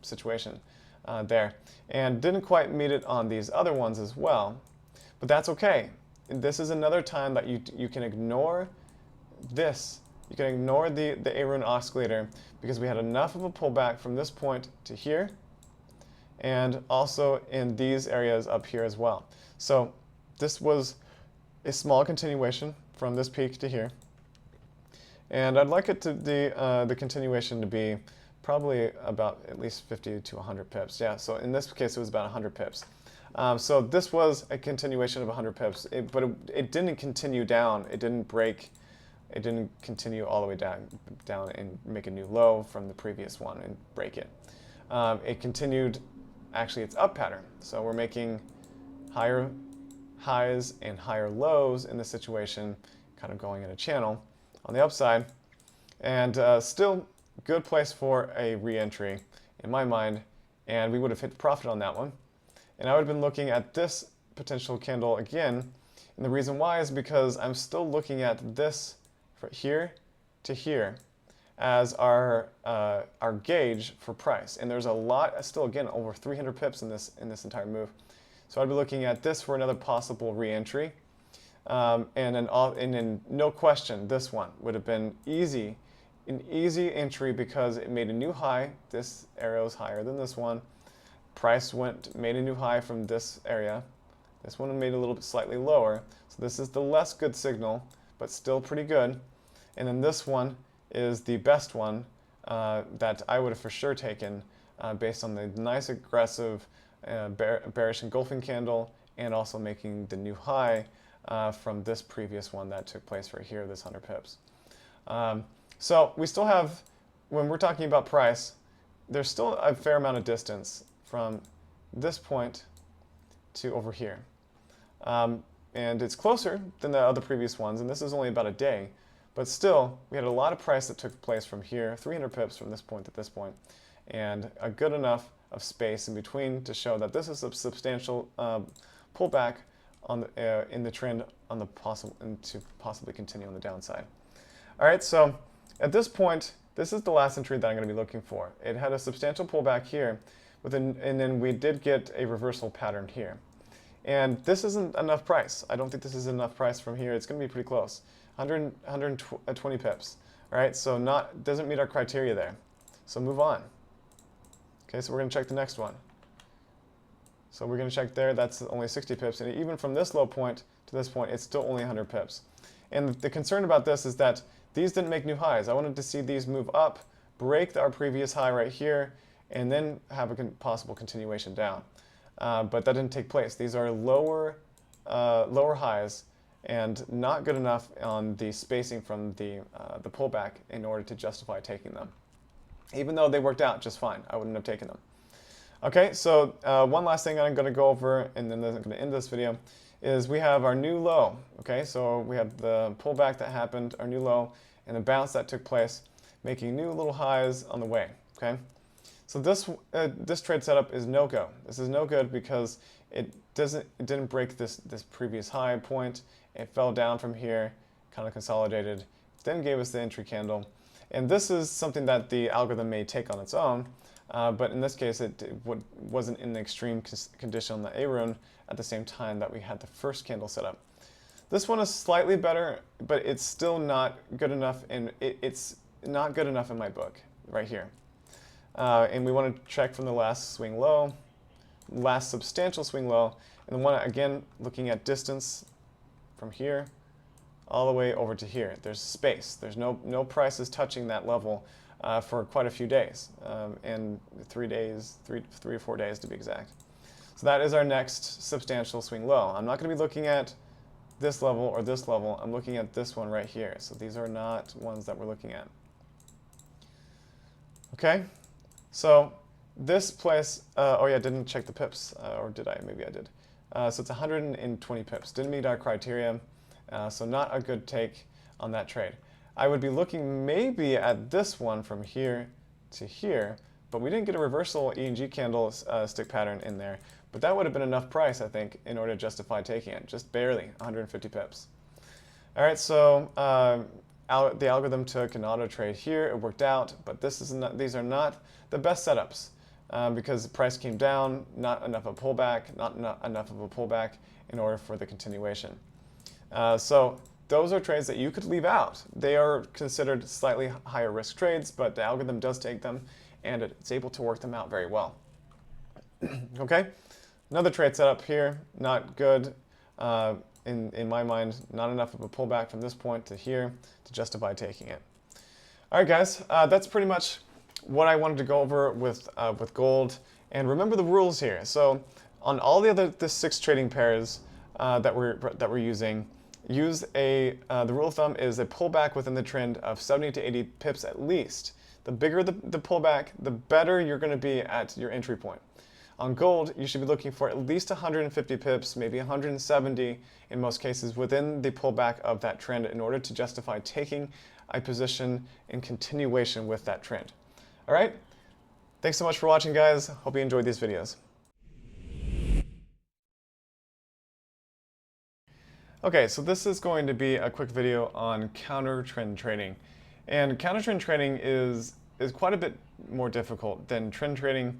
situation there. And didn't quite meet it on these other ones as well. But that's okay. This is another time that you can ignore this. You can ignore the Arun oscillator because we had enough of a pullback from this point to here, and also in these areas up here as well. So this was a small continuation from this peak to here, and I'd like it to the continuation to be probably about at least 50 to 100 pips. Yeah. So in this case, it was about 100 pips. So this was a continuation of 100 pips, but it didn't continue down. It didn't break. It didn't continue all the way down and make a new low from the previous one and break it. It continued actually its up pattern. So we're making higher highs and higher lows in this situation, kind of going in a channel on the upside. And still good place for a re-entry in my mind, and we would have hit profit on that one. And I would have been looking at this potential candle again, and the reason why is because I'm still looking at this from here to here as our gauge for price. And there's a lot, still again, over 300 pips in this entire move. So I'd be looking at this for another possible re-entry. And then no question, this one would have been an easy entry because it made a new high. This arrow is higher than this one. Price made a new high from this area. This one made a little bit slightly lower. So this is the less good signal, but still pretty good. And then this one is the best one that I would have for sure taken based on the nice aggressive bearish engulfing candle and also making the new high from this previous one that took place right here, this 100 pips. So we still have, when we're talking about price, there's still a fair amount of distance from this point to over here. And it's closer than the other previous ones, and this is only about a day. But still, we had a lot of price that took place from here, 300 pips from this point to this point, and a good enough of space in between to show that this is a substantial pullback on in the trend on the and to possibly continue on the downside. All right, so at this point, this is the last entry that I'm going to be looking for. It had a substantial pullback here, and then we did get a reversal pattern here. And this isn't enough price. I don't think this is enough price from here. It's going to be pretty close. 120 pips. All right, so doesn't meet our criteria there. So move on. Okay, so we're going to check the next one. So we're going to check there. That's only 60 pips. And even from this low point to this point, it's still only 100 pips. And the concern about this is that these didn't make new highs. I wanted to see these move up, break our previous high right here, and then have a possible continuation down. But that didn't take place. These are lower highs and not good enough on the spacing from the pullback in order to justify taking them. Even though they worked out just fine, I wouldn't have taken them. Okay, so one last thing I'm going to go over, and then I'm going to end this video, is we have our new low. Okay, so we have the pullback that happened, our new low, and the bounce that took place, making new little highs on the way. Okay, so this trade setup is no go. This is no good because it didn't break this previous high point. It fell down from here, kind of consolidated, then gave us the entry candle. And this is something that the algorithm may take on its own, but in this case it wasn't in the extreme condition on the A rune at the same time that we had the first candle set up. This one is slightly better, but it's still not good enough, and it's not good enough in my book right here. And we want to check from the last swing low, last substantial swing low, and want to, again, looking at distance from here all the way over to here. There's space. There's no prices touching that level for quite a few days, and 3 days, three or 4 days to be exact. So that is our next substantial swing low. I'm not going to be looking at this level or this level. I'm looking at this one right here. So these are not ones that we're looking at. Okay, so this place, oh yeah, I didn't check the pips, or did I? Maybe I did. So it's 120 pips. Didn't meet our criteria, so not a good take on that trade. I would be looking maybe at this one from here to here, but we didn't get a reversal ENG candle stick pattern in there. But that would have been enough price, I think, in order to justify taking it, just barely, 150 pips. All right, so the algorithm took an auto trade here. It worked out, but these are not the best setups because the price came down, not enough of a pullback, not enough of a pullback in order for the continuation. So those are trades that you could leave out. They are considered slightly higher risk trades, but the algorithm does take them, and it's able to work them out very well. Okay, another trade setup here, not good. In my mind, not enough of a pullback from this point to here to justify taking it. All right, guys, that's pretty much what I wanted to go over with gold. And remember the rules here. So on all the 6 trading pairs that we're using, the rule of thumb is a pullback within the trend of 70 to 80 pips at least. The bigger the pullback, the better you're going to be at your entry point. On gold, you should be looking for at least 150 pips, maybe 170 in most cases, within the pullback of that trend in order to justify taking a position in continuation with that trend. All right? Thanks so much for watching, guys. Hope you enjoyed these videos. Okay, so this is going to be a quick video on counter trend trading. And counter trend trading is quite a bit more difficult than trend trading.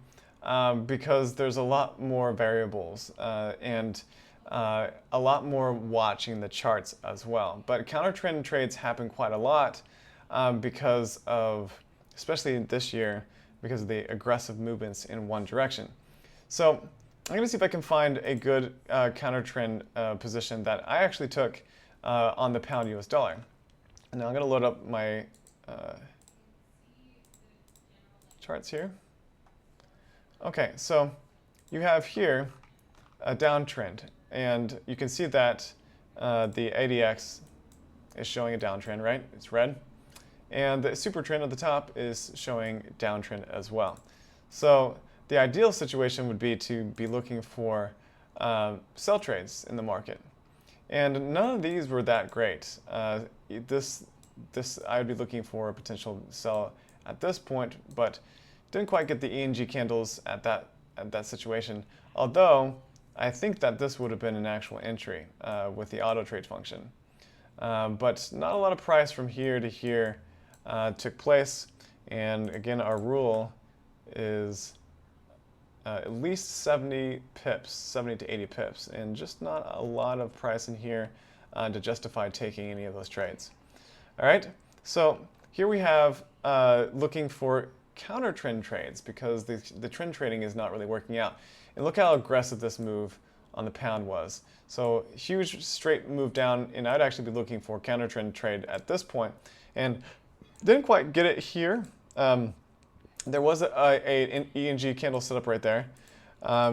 Because there's a lot more variables and a lot more watching the charts as well. But counter trend trades happen quite a lot because of, especially this year, because of the aggressive movements in one direction. So I'm going to see if I can find a good counter trend position that I actually took on the pound US dollar. Now I'm going to load up my charts here. Okay, so you have here a downtrend, and you can see that the ADX is showing a downtrend, right? It's red. And the super trend at the top is showing downtrend as well. So the ideal situation would be to be looking for sell trades in the market. And none of these were that great. This I would be looking for a potential sell at this point, but didn't quite get the ENG candles at that situation, although I think that this would have been an actual entry with the auto trade function. But not a lot of price from here to here took place, and again our rule is at least 70 pips, 70 to 80 pips, and just not a lot of price in here to justify taking any of those trades. All right, so here we have looking for counter trend trades because the trend trading is not really working out. And look how aggressive this move on the pound was. So huge straight move down, and I'd actually be looking for counter trend trade at this point, and didn't quite get it here. There was an ENG candle set up right there,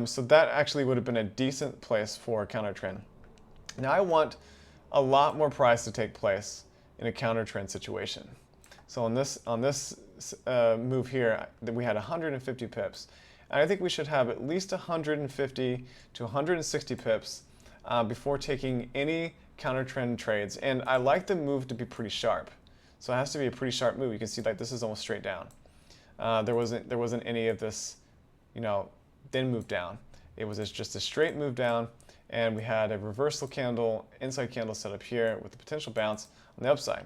so that actually would have been a decent place for a counter trend. Now I want a lot more price to take place in a counter trend situation. So on this move here, we had 150 pips. And I think we should have at least 150 to 160 pips before taking any counter trend trades. And I like the move to be pretty sharp. So it has to be a pretty sharp move. You can see like this is almost straight down. There wasn't any of this, thin move down. It was just a straight move down, and we had a reversal candle, inside candle set up here with a potential bounce on the upside.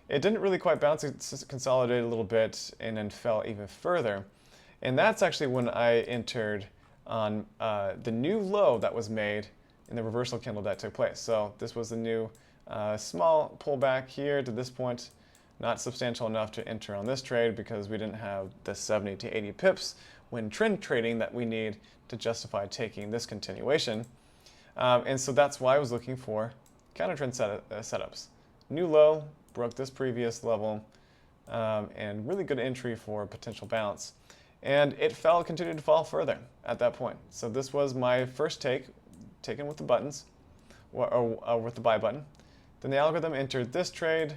it didn't really quite bounce. It consolidated a little bit and then fell even further. And that's actually when I entered on the new low that was made in the reversal candle that took place. So this was the new small pullback here to this point, not substantial enough to enter on this trade because we didn't have the 70 to 80 pips when trend trading that we need to justify taking this continuation. And so that's why I was looking for counter trend setups. New low, broke this previous level, and really good entry for potential bounce. And it continued to fall further at that point. So this was my first taken with the buttons, or with the buy button. Then the algorithm entered this trade,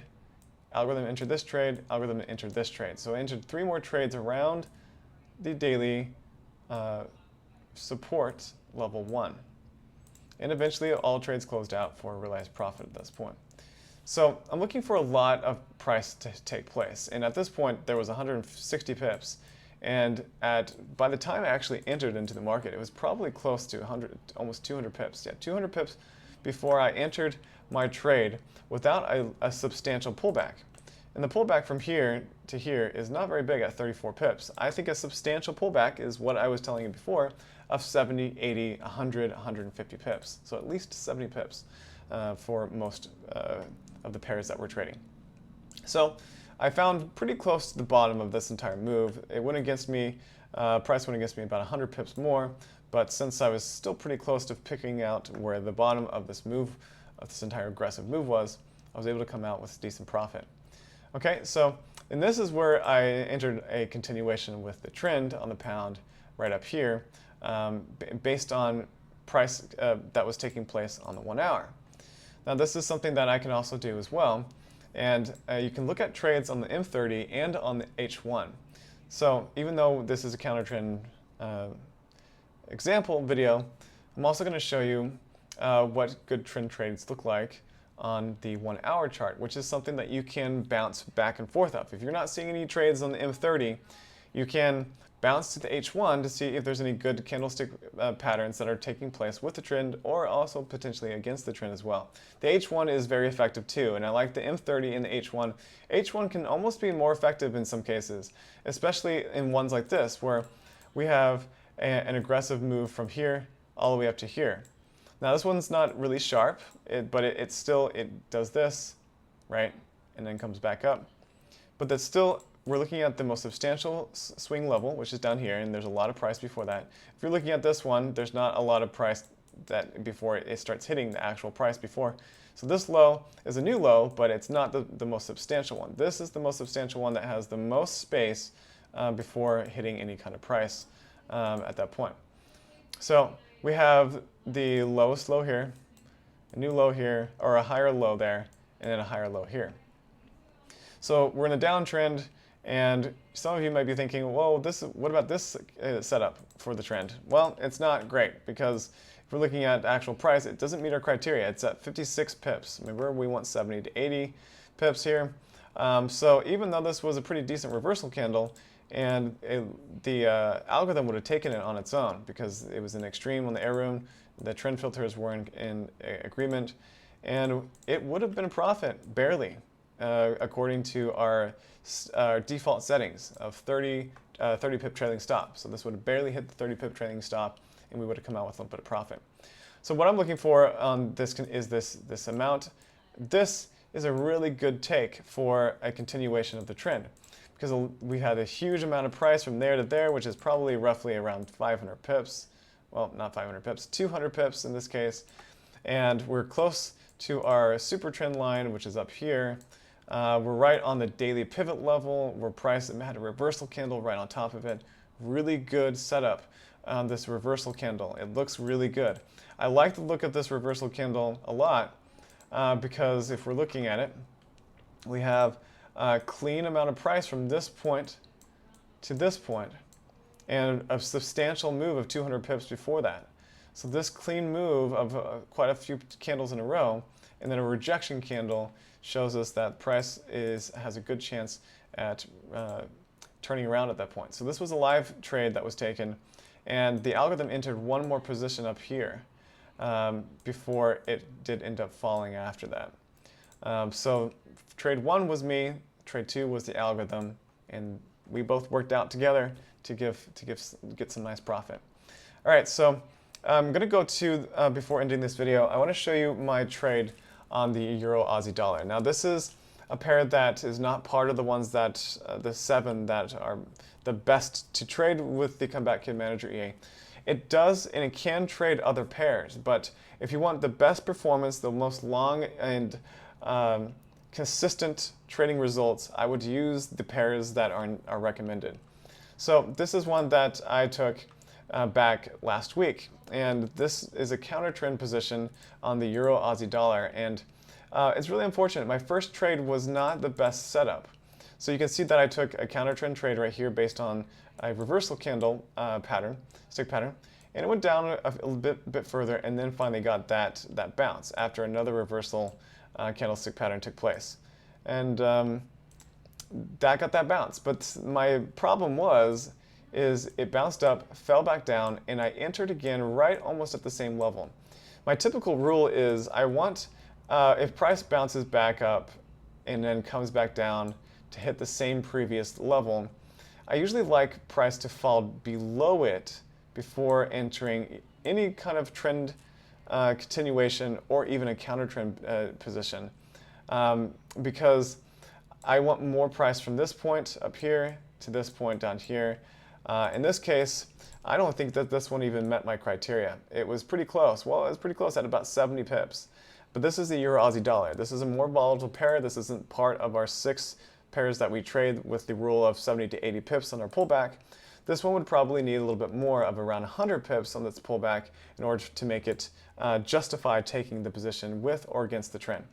algorithm entered this trade, algorithm entered this trade. So I entered 3 more trades around the daily support level 1. And eventually all trades closed out for a realized profit at this point. So I'm looking for a lot of price to take place. And at this point, there was 160 pips. And by the time I actually entered into the market, it was probably close to 100, almost 200 pips. Yeah, 200 pips before I entered my trade without a substantial pullback. And the pullback from here to here is not very big at 34 pips. I think a substantial pullback is what I was telling you before of 70, 80, 100, 150 pips. So at least 70 pips for most of the pairs that we're trading. So I found pretty close to the bottom of this entire move. It went against me, price went against me about 100 pips more, but since I was still pretty close to picking out where the bottom of this move, of this entire aggressive move was, I was able to come out with decent profit. Okay, so, and this is where I entered a continuation with the trend on the pound right up here, based on price that was taking place on the 1 hour. Now this is something that I can also do as well. And you can look at trades on the M30 and on the H1. So even though this is a counter trend example video, I'm also going to show you what good trend trades look like on the 1 hour chart, which is something that you can bounce back and forth of. If you're not seeing any trades on the M30, you can bounce to the H1 to see if there's any good candlestick patterns that are taking place with the trend or also potentially against the trend as well. The H1 is very effective too, and I like the M30 and the H1. H1 can almost be more effective in some cases, especially in ones like this where we have an aggressive move from here all the way up to here. Now this one's not really sharp, but it still does this, right, and then comes back up. But that's still, we're looking at the most substantial swing level, which is down here, and there's a lot of price before that. If you're looking at this one, there's not a lot of price that before it starts hitting the actual price before. So this low is a new low, but it's not the most substantial one. This is the most substantial one that has the most space before hitting any kind of price at that point. So we have the lowest low here, a new low here, or a higher low there, and then a higher low here. So we're in a downtrend, and some of you might be thinking, whoa, what about this setup for the trend? Well, it's not great, because if we're looking at actual price, it doesn't meet our criteria. It's at 56 pips. Remember, we want 70 to 80 pips here. So even though this was a pretty decent reversal candle, and the algorithm would have taken it on its own because it was an extreme on the air room, the trend filters were in agreement, and it would have been a profit, barely, according to our default settings of 30 pip trailing stop. So this would have barely hit the 30 pip trailing stop, and we would have come out with a little bit of profit. So what I'm looking for on this is this amount. This is a really good take for a continuation of the trend, because we had a huge amount of price from there to there, which is probably roughly around 500 pips. Well, not 500 pips, 200 pips in this case. And we're close to our super trend line, which is up here. We're right on the daily pivot level, where price had a reversal candle right on top of it. Really good setup on this reversal candle. It looks really good. I like the look of this reversal candle a lot because if we're looking at it, we have a clean amount of price from this point to this point, and a substantial move of 200 pips before that. So this clean move of quite a few candles in a row, and then a rejection candle, shows us that price has a good chance at turning around at that point. So this was a live trade that was taken, and the algorithm entered one more position up here before it did end up falling after that. So trade 1 was me, trade 2 was the algorithm, and we both worked out together to get some nice profit. All right, so I'm going to go to, before ending this video, I want to show you my trade on the Euro Aussie dollar. Now this is a pair that is not part of the ones that, the 7 that are the best to trade with the Comeback Kid Manager EA. It does, and it can trade other pairs, but if you want the best performance, the most long and consistent trading results, I would use the pairs that are recommended. So this is one that I took back last week, and this is a counter trend position on the Euro Aussie dollar, and it's really unfortunate. My first trade was not the best setup. So you can see that I took a counter trend trade right here based on a reversal candle stick pattern, and it went down a bit further, and then finally got that bounce after another reversal candlestick pattern took place, and that got that bounce. But my problem is it bounced up, fell back down, and I entered again right almost at the same level. My typical rule is I want, if price bounces back up and then comes back down to hit the same previous level, I usually like price to fall below it before entering any kind of trend continuation or even a counter trend position, because I want more price from this point up here to this point down here. In this case, I don't think that this one even met my criteria. It was pretty close. Well, it was pretty close at about 70 pips. But this is the Euro Aussie dollar. This is a more volatile pair. This isn't part of our 6 pairs that we trade with the rule of 70 to 80 pips on our pullback. This one would probably need a little bit more of around 100 pips on this pullback in order to make it justify taking the position with or against the trend.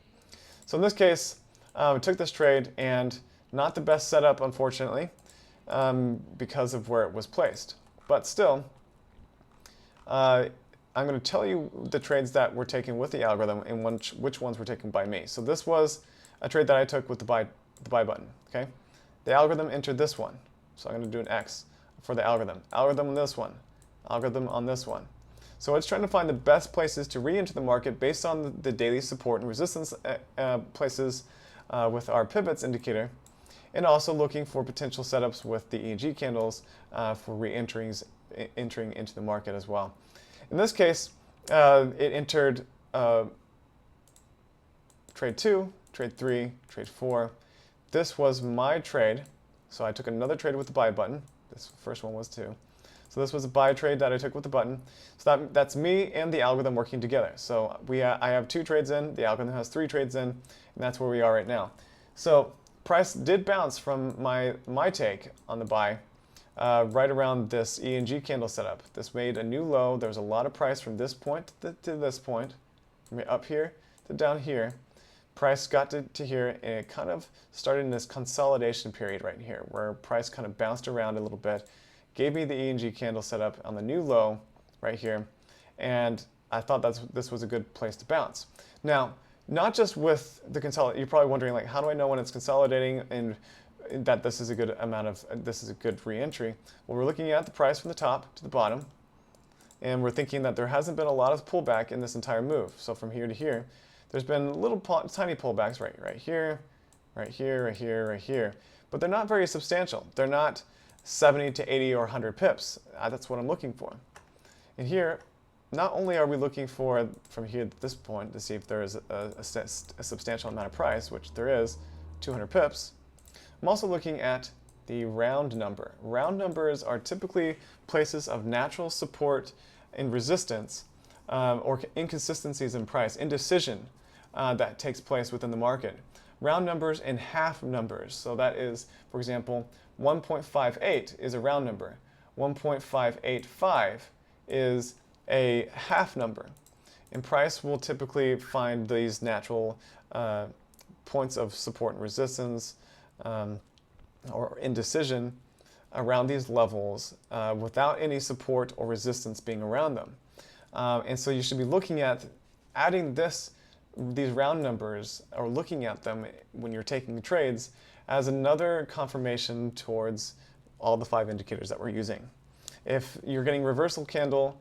So in this case, I took this trade, and not the best setup, unfortunately, because of where it was placed. But still, I'm going to tell you the trades that were taken with the algorithm and which ones were taken by me. So this was a trade that I took with the buy button. Okay, the algorithm entered this one, so I'm going to do an X for the algorithm. Algorithm on this one, algorithm on this one. So it's trying to find the best places to re-enter the market based on the daily support and resistance places with our pivots indicator, and also looking for potential setups with the EG candles for entering into the market as well. In this case, it entered trade 2, trade 3, trade 4. This was my trade, so I took another trade with the buy button. This first one was 2. So this was a buy trade that I took with the button. So that's me and the algorithm working together. So I have 2 trades in, the algorithm has 3 trades in, and that's where we are right now. So price did bounce from my take on the buy right around this E and G candle setup. This made a new low. There was a lot of price from this point to this point, from up here to down here. Price got to here, and it kind of started in this consolidation period right here, where price kind of bounced around a little bit, gave me the E and G candle setup on the new low right here, and I thought this was a good place to bounce. Now, not just with the consolidation, you're probably wondering, like, how do I know when it's consolidating and that this is a good amount of, this is a good re-entry? Well, we're looking at the price from the top to the bottom, and we're thinking that there hasn't been a lot of pullback in this entire move. So from here to here, there's been little tiny pullbacks right here, right here, right here, right here, but they're not very substantial. They're not 70 to 80 or 100 pips. That's what I'm looking for. And here, not only are we looking for from here to this point to see if there is a substantial amount of price, which there is, 200 pips, I'm also looking at the round number. Round numbers are typically places of natural support and resistance, or inconsistencies in price, indecision that takes place within the market. Round numbers and half numbers. So that is, for example, 1.58 is a round number. 1.585 is a half number. And price will typically find these natural points of support and resistance or indecision around these levels without any support or resistance being around them. And so you should be looking at adding these round numbers, or looking at them when you're taking trades, as another confirmation towards all the 5 indicators that we're using. If you're getting reversal candle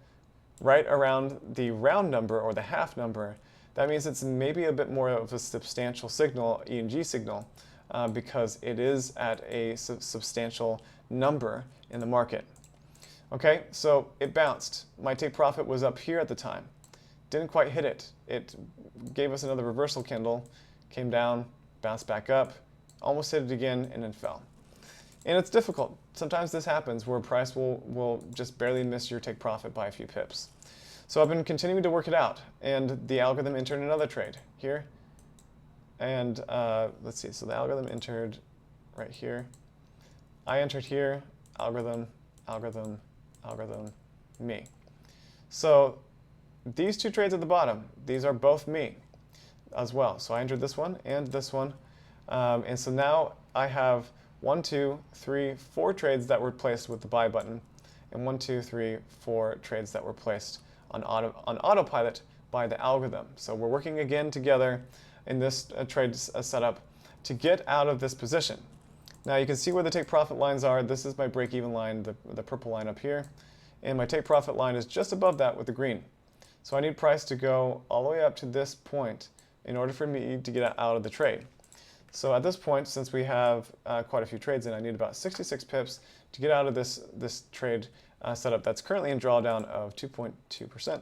right around the round number or the half number, that means it's maybe a bit more of a substantial signal, ENG signal, because it is at a substantial number in the market. Okay, so it bounced. My take profit was up here at the time. Didn't quite hit it. It gave us another reversal candle, came down, bounced back up, almost hit it again, and then fell. And it's difficult. Sometimes this happens where price will just barely miss your take profit by a few pips. So I've been continuing to work it out, and the algorithm entered another trade here. And let's see, so the algorithm entered right here. I entered here, algorithm, algorithm, algorithm, me. So these two trades at the bottom, these are both me as well. So I entered this one and this one. And so now I have 1, 2, 3, 4 trades that were placed with the buy button, and 1, 2, 3, 4 trades that were placed on autopilot by the algorithm. So we're working again together in this trade setup to get out of this position. Now you can see where the take profit lines are. This is my break-even line, the purple line up here, and my take profit line is just above that with the green. So I need price to go all the way up to this point in order for me to get out of the trade. So at this point, since we have quite a few trades in, I need about 66 pips to get out of this trade setup that's currently in drawdown of 2.2%.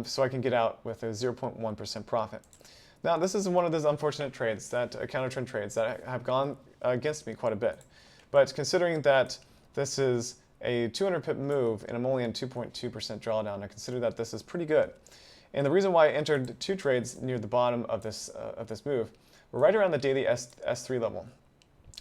So I can get out with a 0.1% profit. Now this is one of those unfortunate trades, that counter trend trades that have gone against me quite a bit. But considering that this is a 200 pip move and I'm only in 2.2% drawdown, I consider that this is pretty good. And the reason why I entered 2 trades near the bottom of this move, we're right around the daily S3 level.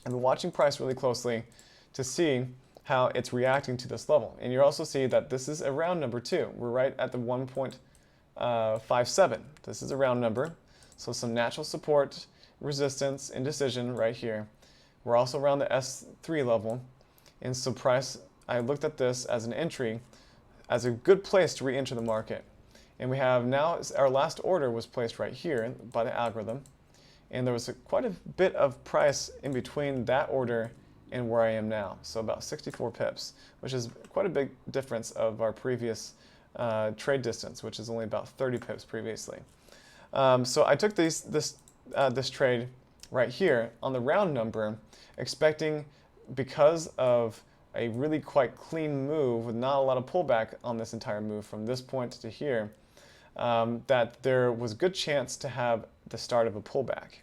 I've been watching price really closely to see how it's reacting to this level. And you also see that this is a round number too. We're right at the 1.57. This is a round number. So some natural support, resistance, indecision right here. We're also around the S3 level. And so price, I looked at this as an entry, as a good place to re-enter the market. And we have now, our last order was placed right here by the algorithm. And there was quite a bit of price in between that order and where I am now. So about 64 pips, which is quite a big difference of our previous trade distance, which is only about 30 pips previously. So I took this trade right here on the round number, expecting, because of a really quite clean move with not a lot of pullback on this entire move from this point to here, that there was a good chance to have the start of a pullback.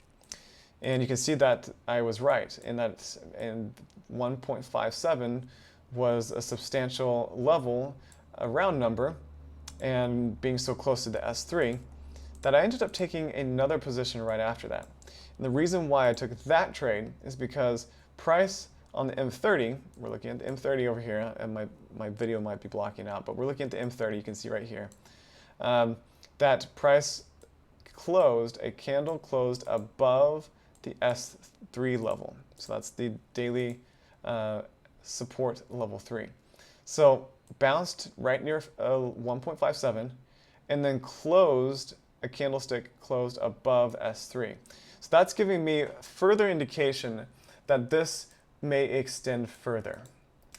And you can see that I was right, in that 1.57 was a substantial level, a round number, and being so close to the S3, that I ended up taking another position right after that. And the reason why I took that trade is because price on the M30, we're looking at the M30 over here, and my video might be blocking out, but we're looking at the M30, you can see right here, that price closed, a candle closed above the S3 level. So that's the daily support level 3. So bounced right near 1.57 and then closed, a candlestick closed above S3. So that's giving me further indication that this may extend further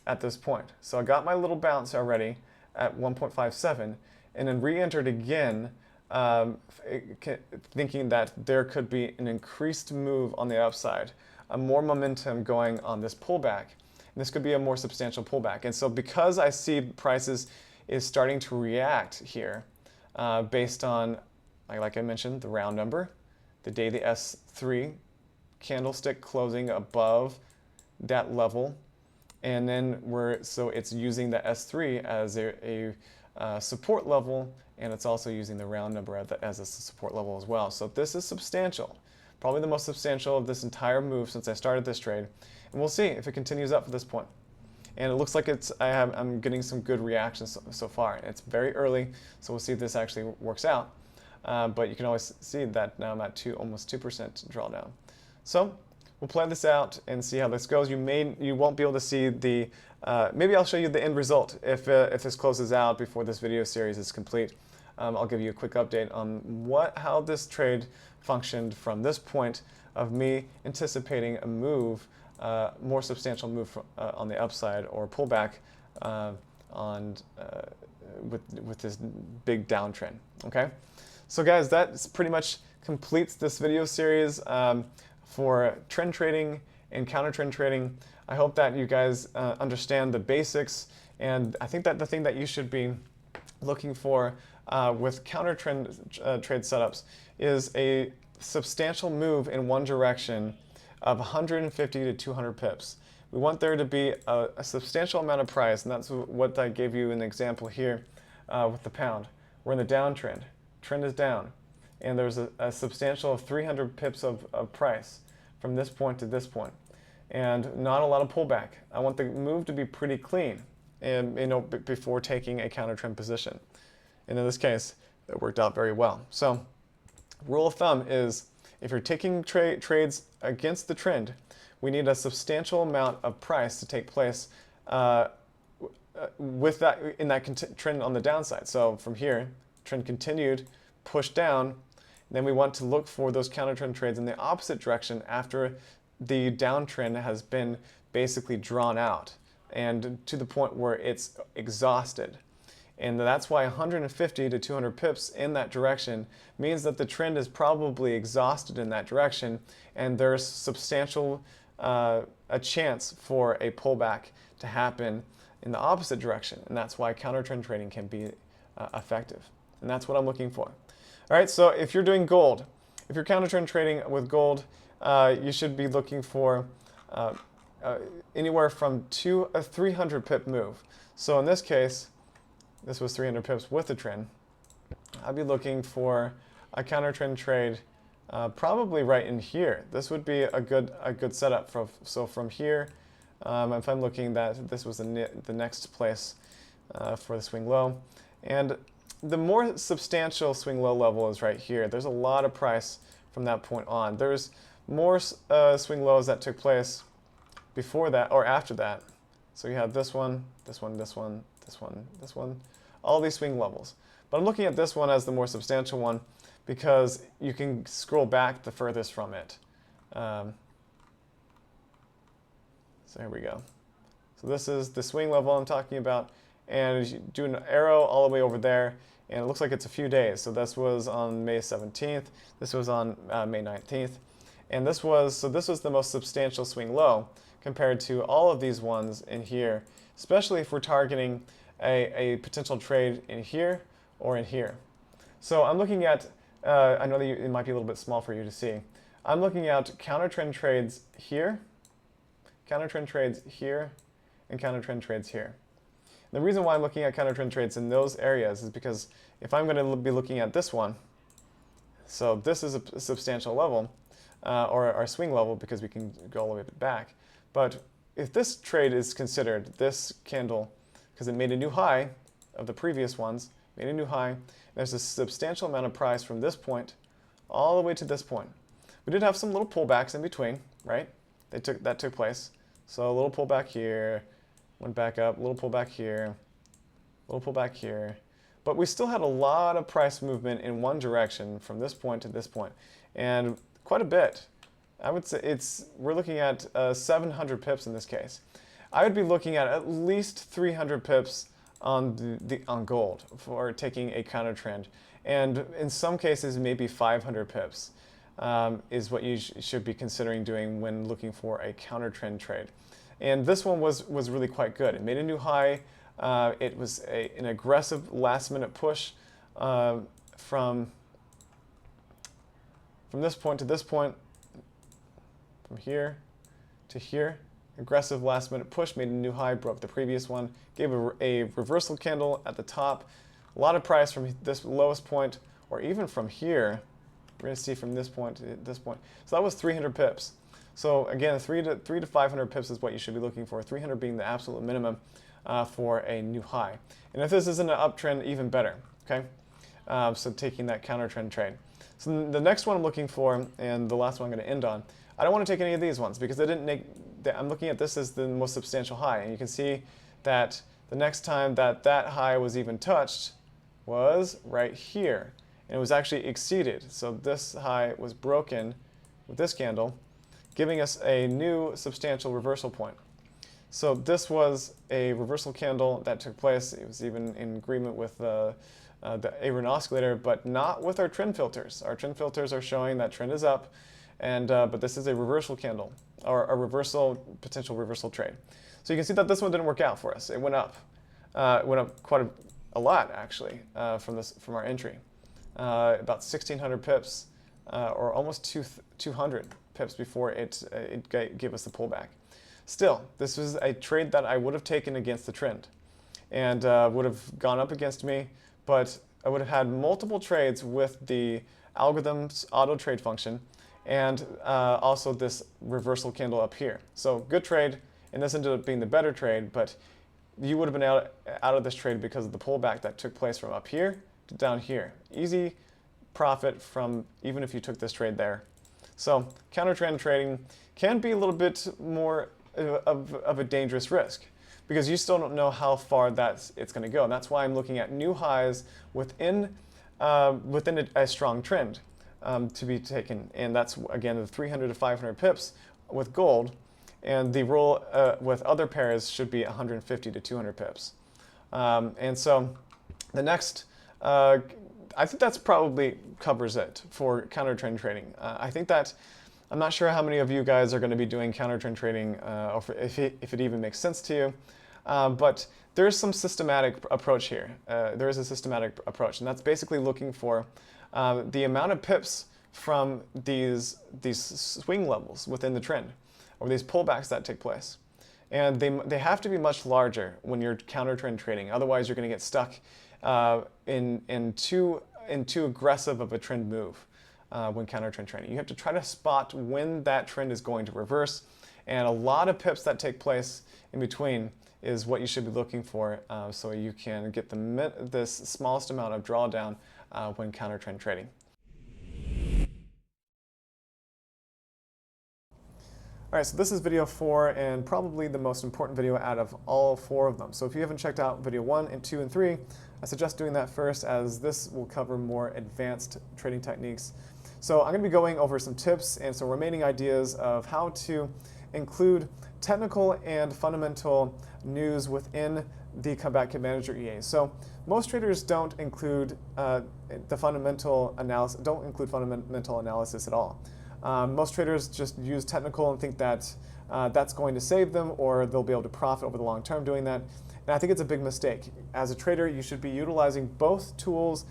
at this point. So I got my little bounce already at 1.57 and then re-entered again, thinking that there could be an increased move on the upside, more momentum going on this pullback. And this could be a more substantial pullback. And so because I see prices is starting to react here based on, like I mentioned, the round number, the daily S3 candlestick closing above that level, and then so it's using the S3 as a support level, and it's also using the round number as a support level as well. So this is substantial, probably the most substantial of this entire move since I started this trade, and we'll see if it continues up from this point. And it looks like I'm getting some good reactions so far. It's very early, so we'll see if this actually works out. But you can always see that now I'm at almost 2% drawdown. So we'll play this out and see how this goes. You won't be able to see the, maybe I'll show you the end result if this closes out before this video series is complete. I'll give you a quick update on how this trade functioned from this point of me anticipating a move, more substantial move on the upside or pullback with this big downtrend. Okay, So guys, that pretty much completes this video series for trend trading and counter trend trading. I hope that you guys understand the basics, and I think that the thing that you should be looking for with counter trend trade setups is a substantial move in one direction of 150 to 200 pips. We want there to be a substantial amount of price, and that's what I gave you an example here with the pound. We're in the downtrend. Trend is down, and there's a substantial 300 pips of price from this point to this point, and not a lot of pullback. I want the move to be pretty clean, and before taking a counter trend position. And in this case, it worked out very well. So, rule of thumb is if you're taking trades against the trend, we need a substantial amount of price to take place with that in that trend on the downside. So from here, trend continued, pushed down, and then we want to look for those counter trend trades in the opposite direction after the downtrend has been basically drawn out and to the point where it's exhausted. And that's why 150 to 200 pips in that direction means that the trend is probably exhausted in that direction, and there's substantial a chance for a pullback to happen in the opposite direction. And that's why counter trend trading can be effective. And that's what I'm looking for. All right, so if you're doing gold, if you're counter trend trading with gold, you should be looking for anywhere from a 300 pip move. So in this case, this was 300 pips with the trend. I'd be looking for a counter trend trade probably right in here. This would be a good setup. So from here, if I'm looking that this was the next place for the swing low, and the more substantial swing low level is right here. There's a lot of price from that point on. There's more swing lows that took place before that or after that. So you have this one, this one, this one, this one, this one, all these swing levels. But I'm looking at this one as the more substantial one because you can scroll back the furthest from it. So here we go. So this is the swing level I'm talking about, and you do an arrow all the way over there, and it looks like it's a few days. So this was on May 17th, this was on May 19th, and this was the most substantial swing low compared to all of these ones in here, especially if we're targeting a potential trade in here or in here. So I'm looking at, I know that it might be a little bit small for you to see. I'm looking at counter trend trades here, counter trend trades here, and counter trend trades here. The reason why I'm looking at counter trend trades in those areas is because if I'm going to be looking at this one, so this is a substantial level, or our swing level, because we can go all the way back. But if this trade is considered, this candle, because it made a new high of the previous ones, made a new high, there's a substantial amount of price from this point all the way to this point. We did have some little pullbacks in between, right? That took place. So a little pullback here, went back up, a little pullback here, a little pullback here. But we still had a lot of price movement in one direction from this point to this point, and quite a bit. I would say we're looking at 700 pips in this case. I would be looking at least 300 pips on on gold for taking a counter trend, and in some cases maybe 500 pips is what you should be considering doing when looking for a counter trend trade. And this one was really quite good. It made a new high. It was an aggressive last-minute push from this point to this point, from here to here. Aggressive last-minute push, made a new high, broke the previous one, gave a reversal candle at the top. A lot of price from this lowest point, or even from here. We're going to see from this point to this point. So that was 300 pips. So again, 300 to 500 pips is what you should be looking for, 300 being the absolute minimum for a new high. And if this isn't an uptrend, even better, okay? So taking that counter trend trade. So the next one I'm looking for, and the last one I'm going to end on, I don't want to take any of these ones because I'm looking at this as the most substantial high. And you can see that the next time that high was even touched was right here. And it was actually exceeded. So this high was broken with this candle, giving us a new substantial reversal point. So this was a reversal candle that took place. It was even in agreement with the A-Rune oscillator, but not with our trend filters. Our trend filters are showing that trend is up, and but this is a reversal candle, or a potential reversal trade. So you can see that this one didn't work out for us. It went up. It went up quite a lot, actually, from our entry. About 1,600 pips, or almost 200 pips before it gave us the pullback. Still, this was a trade that I would have taken against the trend, and would have gone up against me, but I would have had multiple trades with the algorithm's auto trade function, and also this reversal candle up here. So good trade, and this ended up being the better trade, but you would have been out of this trade because of the pullback that took place from up here to down here. Easy profit from even if you took this trade there. So counter trend trading can be a little bit more of a dangerous risk, because you still don't know how far it's going to go. And that's why I'm looking at new highs within a strong trend to be taken. And that's, again, the 300 to 500 pips with gold. And the rule with other pairs should be 150 to 200 pips. And so the next, I think that's probably covers it for counter trend trading. I think that I'm not sure how many of you guys are going to be doing counter trend trading, or if it even makes sense to you. But there's some systematic approach here. There is a systematic approach, and that's basically looking for the amount of pips from these swing levels within the trend, or these pullbacks that take place. And they have to be much larger when you're counter trend trading. Otherwise, you're going to get stuck in too aggressive of a trend move when counter trend trading. You have to try to spot when that trend is going to reverse, and a lot of pips that take place in between is what you should be looking for, so you can get this smallest amount of drawdown when counter trend trading. All right, so this is video 4, and probably the most important video out of all 4 of them. So if you haven't checked out video 1 and 2 and 3, I suggest doing that first, as this will cover more advanced trading techniques. So I'm going to be going over some tips and some remaining ideas of how to include technical and fundamental news within the Comeback Kit Manager EA. So most traders don't include fundamental analysis at all. Most traders just use technical and think that that's going to save them, or they'll be able to profit over the long term doing that. And I think it's a big mistake. As a trader, you should be utilizing both tools,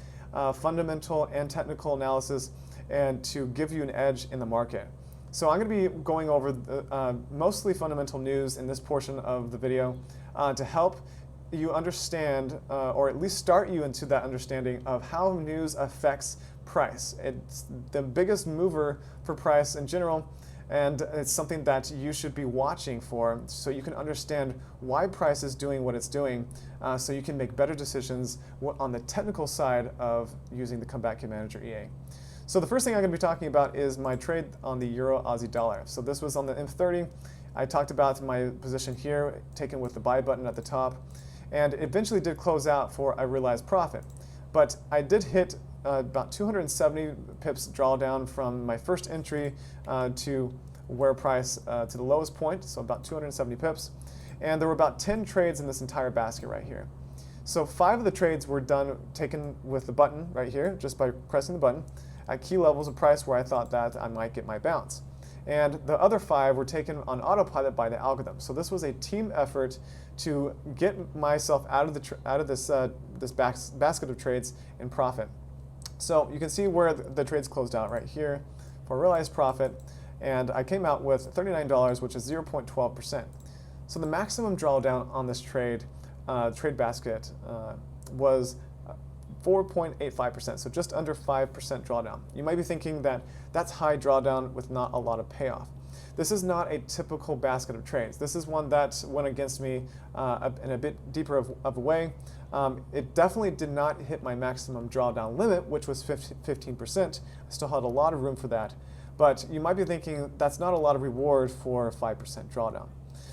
fundamental and technical analysis, and to give you an edge in the market. So I'm going to be going over mostly fundamental news in this portion of the video to help you understand, or at least start you into that understanding of how news affects price. It's the biggest mover for price in general, and it's something that you should be watching for so you can understand why price is doing what it's doing, so you can make better decisions on the technical side of using the Comeback Kit Manager EA. So the first thing I'm going to be talking about is my trade on the Euro Aussie dollar. So this was on the M30. I talked about my position here, taken with the buy button at the top, and it eventually did close out for a realized profit. But I did hit about 270 pips drawdown from my first entry to where price to the lowest point, so about 270 pips. And there were about 10 trades in this entire basket right here. So 5 of the trades were taken with the button right here, just by pressing the button, at key levels of price where I thought that I might get my bounce. And the other 5 were taken on autopilot by the algorithm. So this was a team effort to get myself out of this basket of trades in profit. So you can see where the trades closed out right here for realized profit, and I came out with $39, which is 0.12%. So the maximum drawdown on this trade basket was 4.85%, so just under 5% drawdown. You might be thinking that that's high drawdown with not a lot of payoff. This is not a typical basket of trades. This is one that went against me in a bit deeper of a way. It definitely did not hit my maximum drawdown limit, which was 15%. I still had a lot of room for that. But you might be thinking that's not a lot of reward for a 5% drawdown.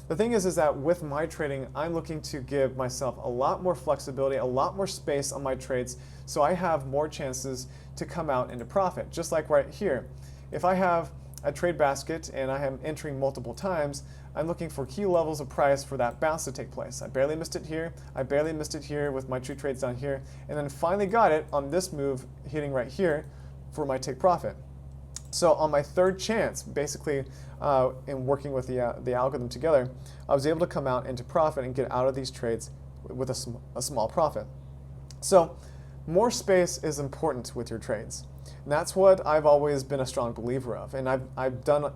The thing is that with my trading, I'm looking to give myself a lot more flexibility, a lot more space on my trades, so I have more chances to come out into profit. Just like right here, if I have a trade basket and I am entering multiple times, I'm looking for key levels of price for that bounce to take place. I barely missed it here, I barely missed it here with my true trades down here, and then finally got it on this move hitting right here for my take profit. So on my third chance, basically in working with the algorithm together, I was able to come out into profit and get out of these trades with a small profit. So more space is important with your trades. And that's what I've always been a strong believer of. And I've done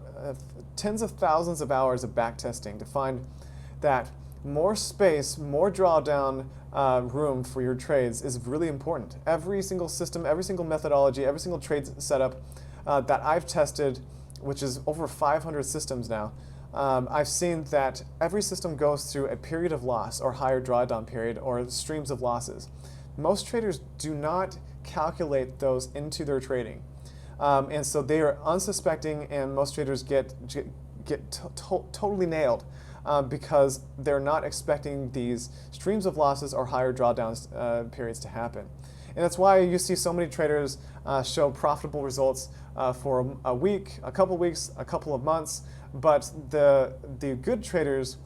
tens of thousands of hours of back testing to find that more space, more drawdown room for your trades is really important. Every single system, every single methodology, every single trade setup that I've tested, which is over 500 systems now, I've seen that every system goes through a period of loss or higher drawdown period or streams of losses. Most traders do not calculate those into their trading. And so they are unsuspecting, and most traders get totally nailed because they're not expecting these streams of losses or higher drawdown periods to happen. And that's why you see so many traders show profitable results for a week, a couple of weeks, a couple of months, but the good traders,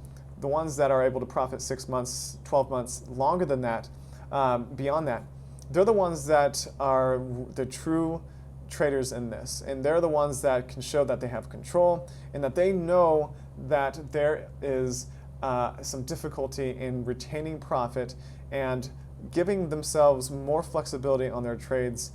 the ones that are able to profit 6 months, 12 months, longer than that, beyond that, they're the ones that are the true traders in this. And they're the ones that can show that they have control and that they know that there is some difficulty in retaining profit and giving themselves more flexibility on their trades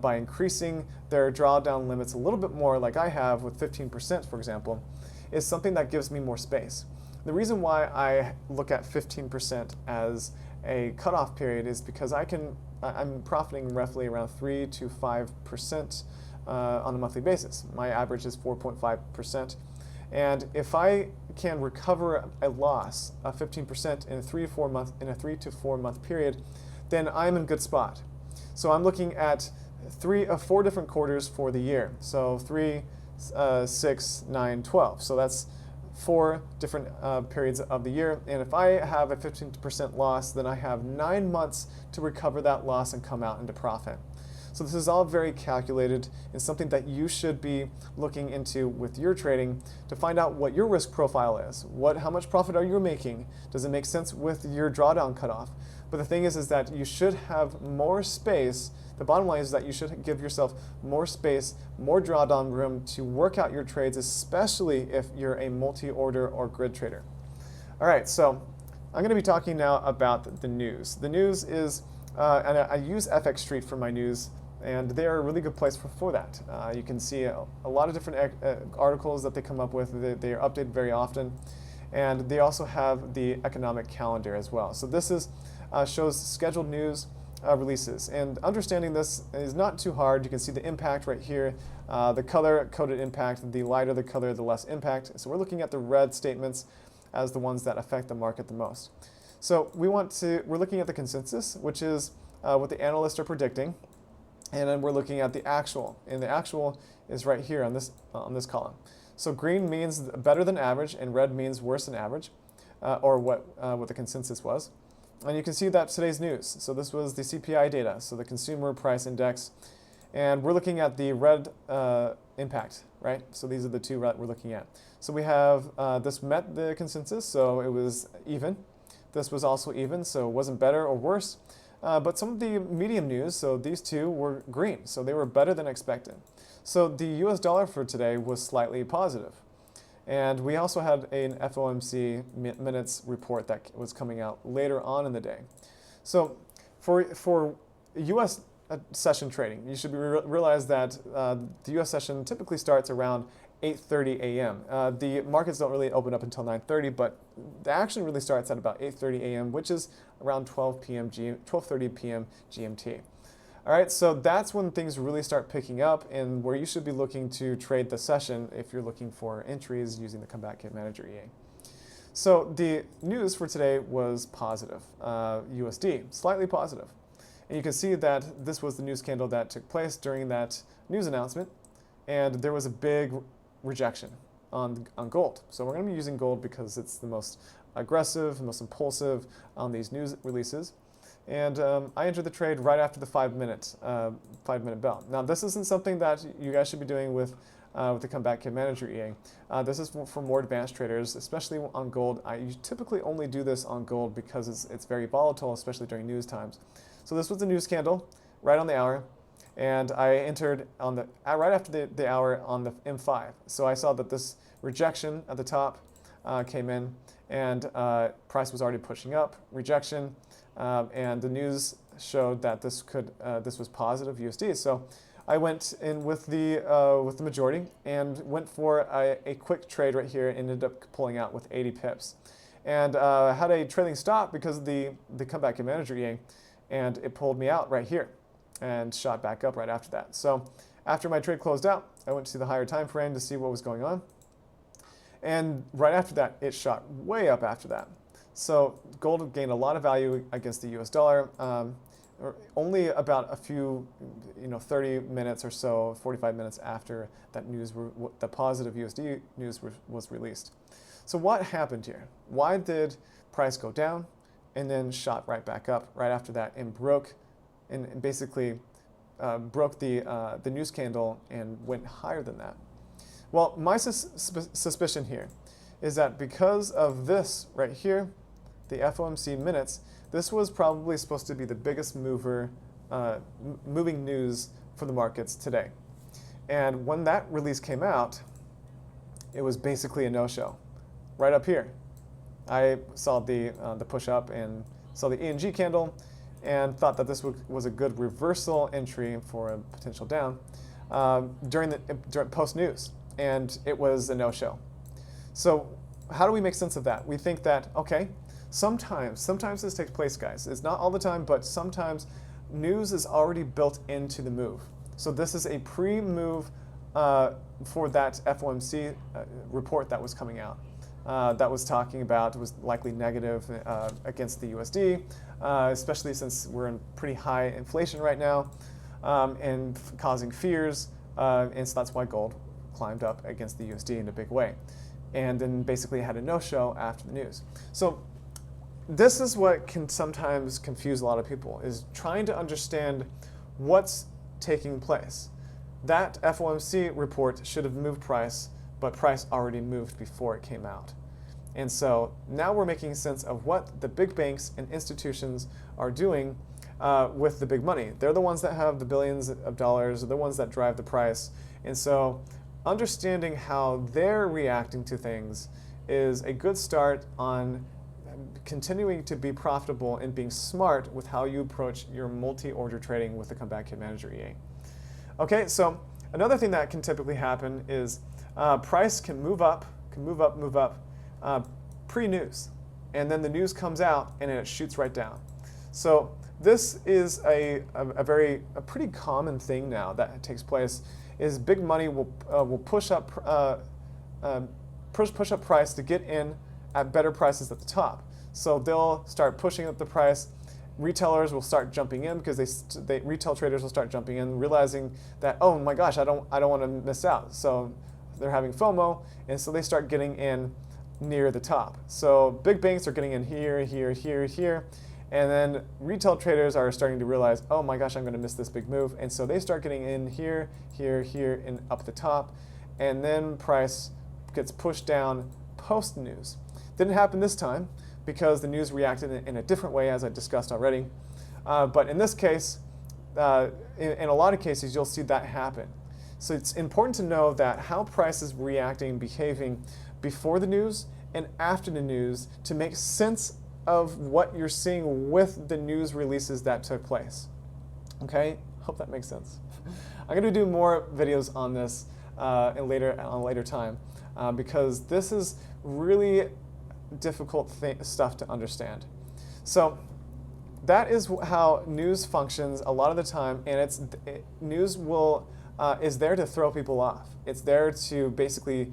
by increasing their drawdown limits a little bit more, like I have with 15%, for example, is something that gives me more space. The reason why I look at 15% as a cutoff period is because I'm profiting roughly around 3 to 5% on a monthly basis. My average is 4.5%. And if I can recover a loss of 15% in a 3 to 4 month period, then I'm in good spot. So I'm looking at 4 different quarters for the year. So 3, 6, 9, 12. So that's 4 different periods of the year. And if I have a 15% loss, then I have 9 months to recover that loss and come out into profit. So this is all very calculated and something that you should be looking into with your trading to find out what your risk profile is. How much profit are you making? Does it make sense with your drawdown cutoff? But the thing is that you should have more space. The bottom line is that you should give yourself more space, more drawdown room to work out your trades, especially if you're a multi-order or grid trader. All right, so I'm going to be talking now about the news. The news is, and I use FX Street for my news, and they are a really good place for that. You can see a lot of different articles that they come up with. They are updated very often. And they also have the economic calendar as well. So this shows scheduled news releases. And understanding this is not too hard. You can see the impact right here. The color-coded impact, the lighter the color, the less impact. So we're looking at the red statements as the ones that affect the market the most. So we're looking at the consensus, which is what the analysts are predicting. And then we're looking at the actual, and the actual is right here on this column. So green means better than average, and red means worse than average, or what the consensus was. And you can see that today's news. So this was the CPI data, so the Consumer Price Index, and we're looking at the red impact, right? So these are the two that we're looking at. So we have this met the consensus, so it was even. This was also even, so it wasn't better or worse. But some of the medium news, so these two were green, so they were better than expected. So the US dollar for today was slightly positive. And we also had an FOMC minutes report that was coming out later on in the day. So for US session trading, you should realize that the US session typically starts around 8:30 a.m. The markets don't really open up until 9:30, but the action really starts at about 8:30 a.m., which is around 12:30 p.m. GMT. All right, so that's when things really start picking up and where you should be looking to trade the session if you're looking for entries using the Comeback Kit Manager EA. So the news for today was positive, USD, slightly positive. And you can see that this was the news candle that took place during that news announcement, and there was a big rejection on gold. So we're going to be using gold because it's the most aggressive, most impulsive on these news releases. And I entered the trade right after the 5-minute bell. Now this isn't something that you guys should be doing with with the Comeback Kid Manager EA. This is for more advanced traders, especially on gold. I typically only do this on gold because it's very volatile, especially during news times. So this was the news candle right on the hour, and I entered on the right after the hour on the M5. So I saw that this rejection at the top came in, and price was already pushing up, rejection, and the news showed that this was positive USD. So I went in with the majority and went for a quick trade right here and ended up pulling out with 80 pips. And had a trailing stop because of the Comeback Kid Manager EA, and it pulled me out right here and shot back up right after that. So after my trade closed out, I went to the higher time frame to see what was going on. And right after that, it shot way up after that. So gold gained a lot of value against the US dollar. Only about a few, 30 minutes or so, 45 minutes after that news, the positive USD news was released. So what happened here? Why did price go down and then shot right back up right after that and basically broke the news candle and went higher than that? Well, my suspicion here is that because of this right here, the FOMC minutes, this was probably supposed to be the biggest moving news for the markets today. And when that release came out, it was basically a no-show. Right up here, I saw the push up and saw the ENG candle and thought that this was a good reversal entry for a potential down during post-news, and it was a no-show. So how do we make sense of that? We think that, okay, sometimes this takes place, guys. It's not all the time, but sometimes news is already built into the move. So this is a pre-move for that FOMC report that was coming out. That was talking about was likely negative against the USD, especially since we're in pretty high inflation right now and causing fears. And so that's why gold climbed up against the USD in a big way. And then basically had a no-show after the news. So this is what can sometimes confuse a lot of people, is trying to understand what's taking place. That FOMC report should have moved price, but price already moved before it came out. And so now we're making sense of what the big banks and institutions are doing with the big money. They're the ones that have the billions of dollars, they're the ones that drive the price. And so understanding how they're reacting to things is a good start on continuing to be profitable and being smart with how you approach your multi-order trading with the Comeback Kid Manager EA. Okay, so another thing that can typically happen is price can move up, pre-news, and then the news comes out and it shoots right down. So this is a pretty common thing now that takes place. Is big money will push up price to get in at better prices at the top. So they'll start pushing up the price. Retailers will start jumping in because retail traders will start jumping in, realizing that, oh my gosh, I don't want to miss out. So they're having FOMO, and so they start getting in near the top. So big banks are getting in here, and then retail traders are starting to realize, oh my gosh, I'm going to miss this big move, and so they start getting in here, and up the top, and then price gets pushed down post-news. Didn't happen this time because the news reacted in a different way, as I discussed already. But in this case, in a lot of cases, you'll see that happen. So it's important to know that how price is reacting and behaving before the news and after the news to make sense of what you're seeing with the news releases that took place. Okay, hope that makes sense. I'm going to do more videos on this on a later time because this is really difficult stuff to understand. So that is how news functions a lot of the time, and news is there to throw people off. It's there to basically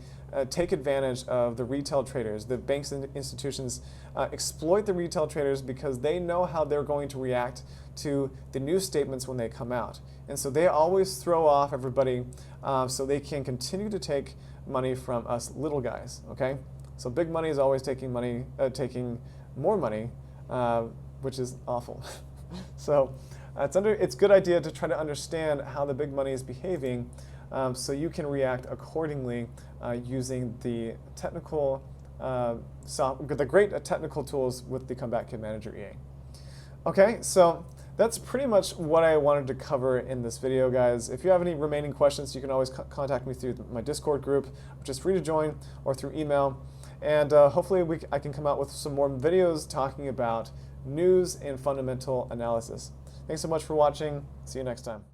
take advantage of the retail traders. The banks and institutions exploit the retail traders because they know how they're going to react to the news statements when they come out. And so they always throw off everybody so they can continue to take money from us little guys, okay? So big money is always taking more money, which is awful. So it's a good idea to try to understand how the big money is behaving so you can react accordingly using the technical, the great technical tools with the Comeback Kit Manager EA. Okay, so that's pretty much what I wanted to cover in this video, guys. If you have any remaining questions, you can always contact me through my Discord group, which is free to join, or through email. And hopefully I can come out with some more videos talking about news and fundamental analysis. Thanks so much for watching. See you next time.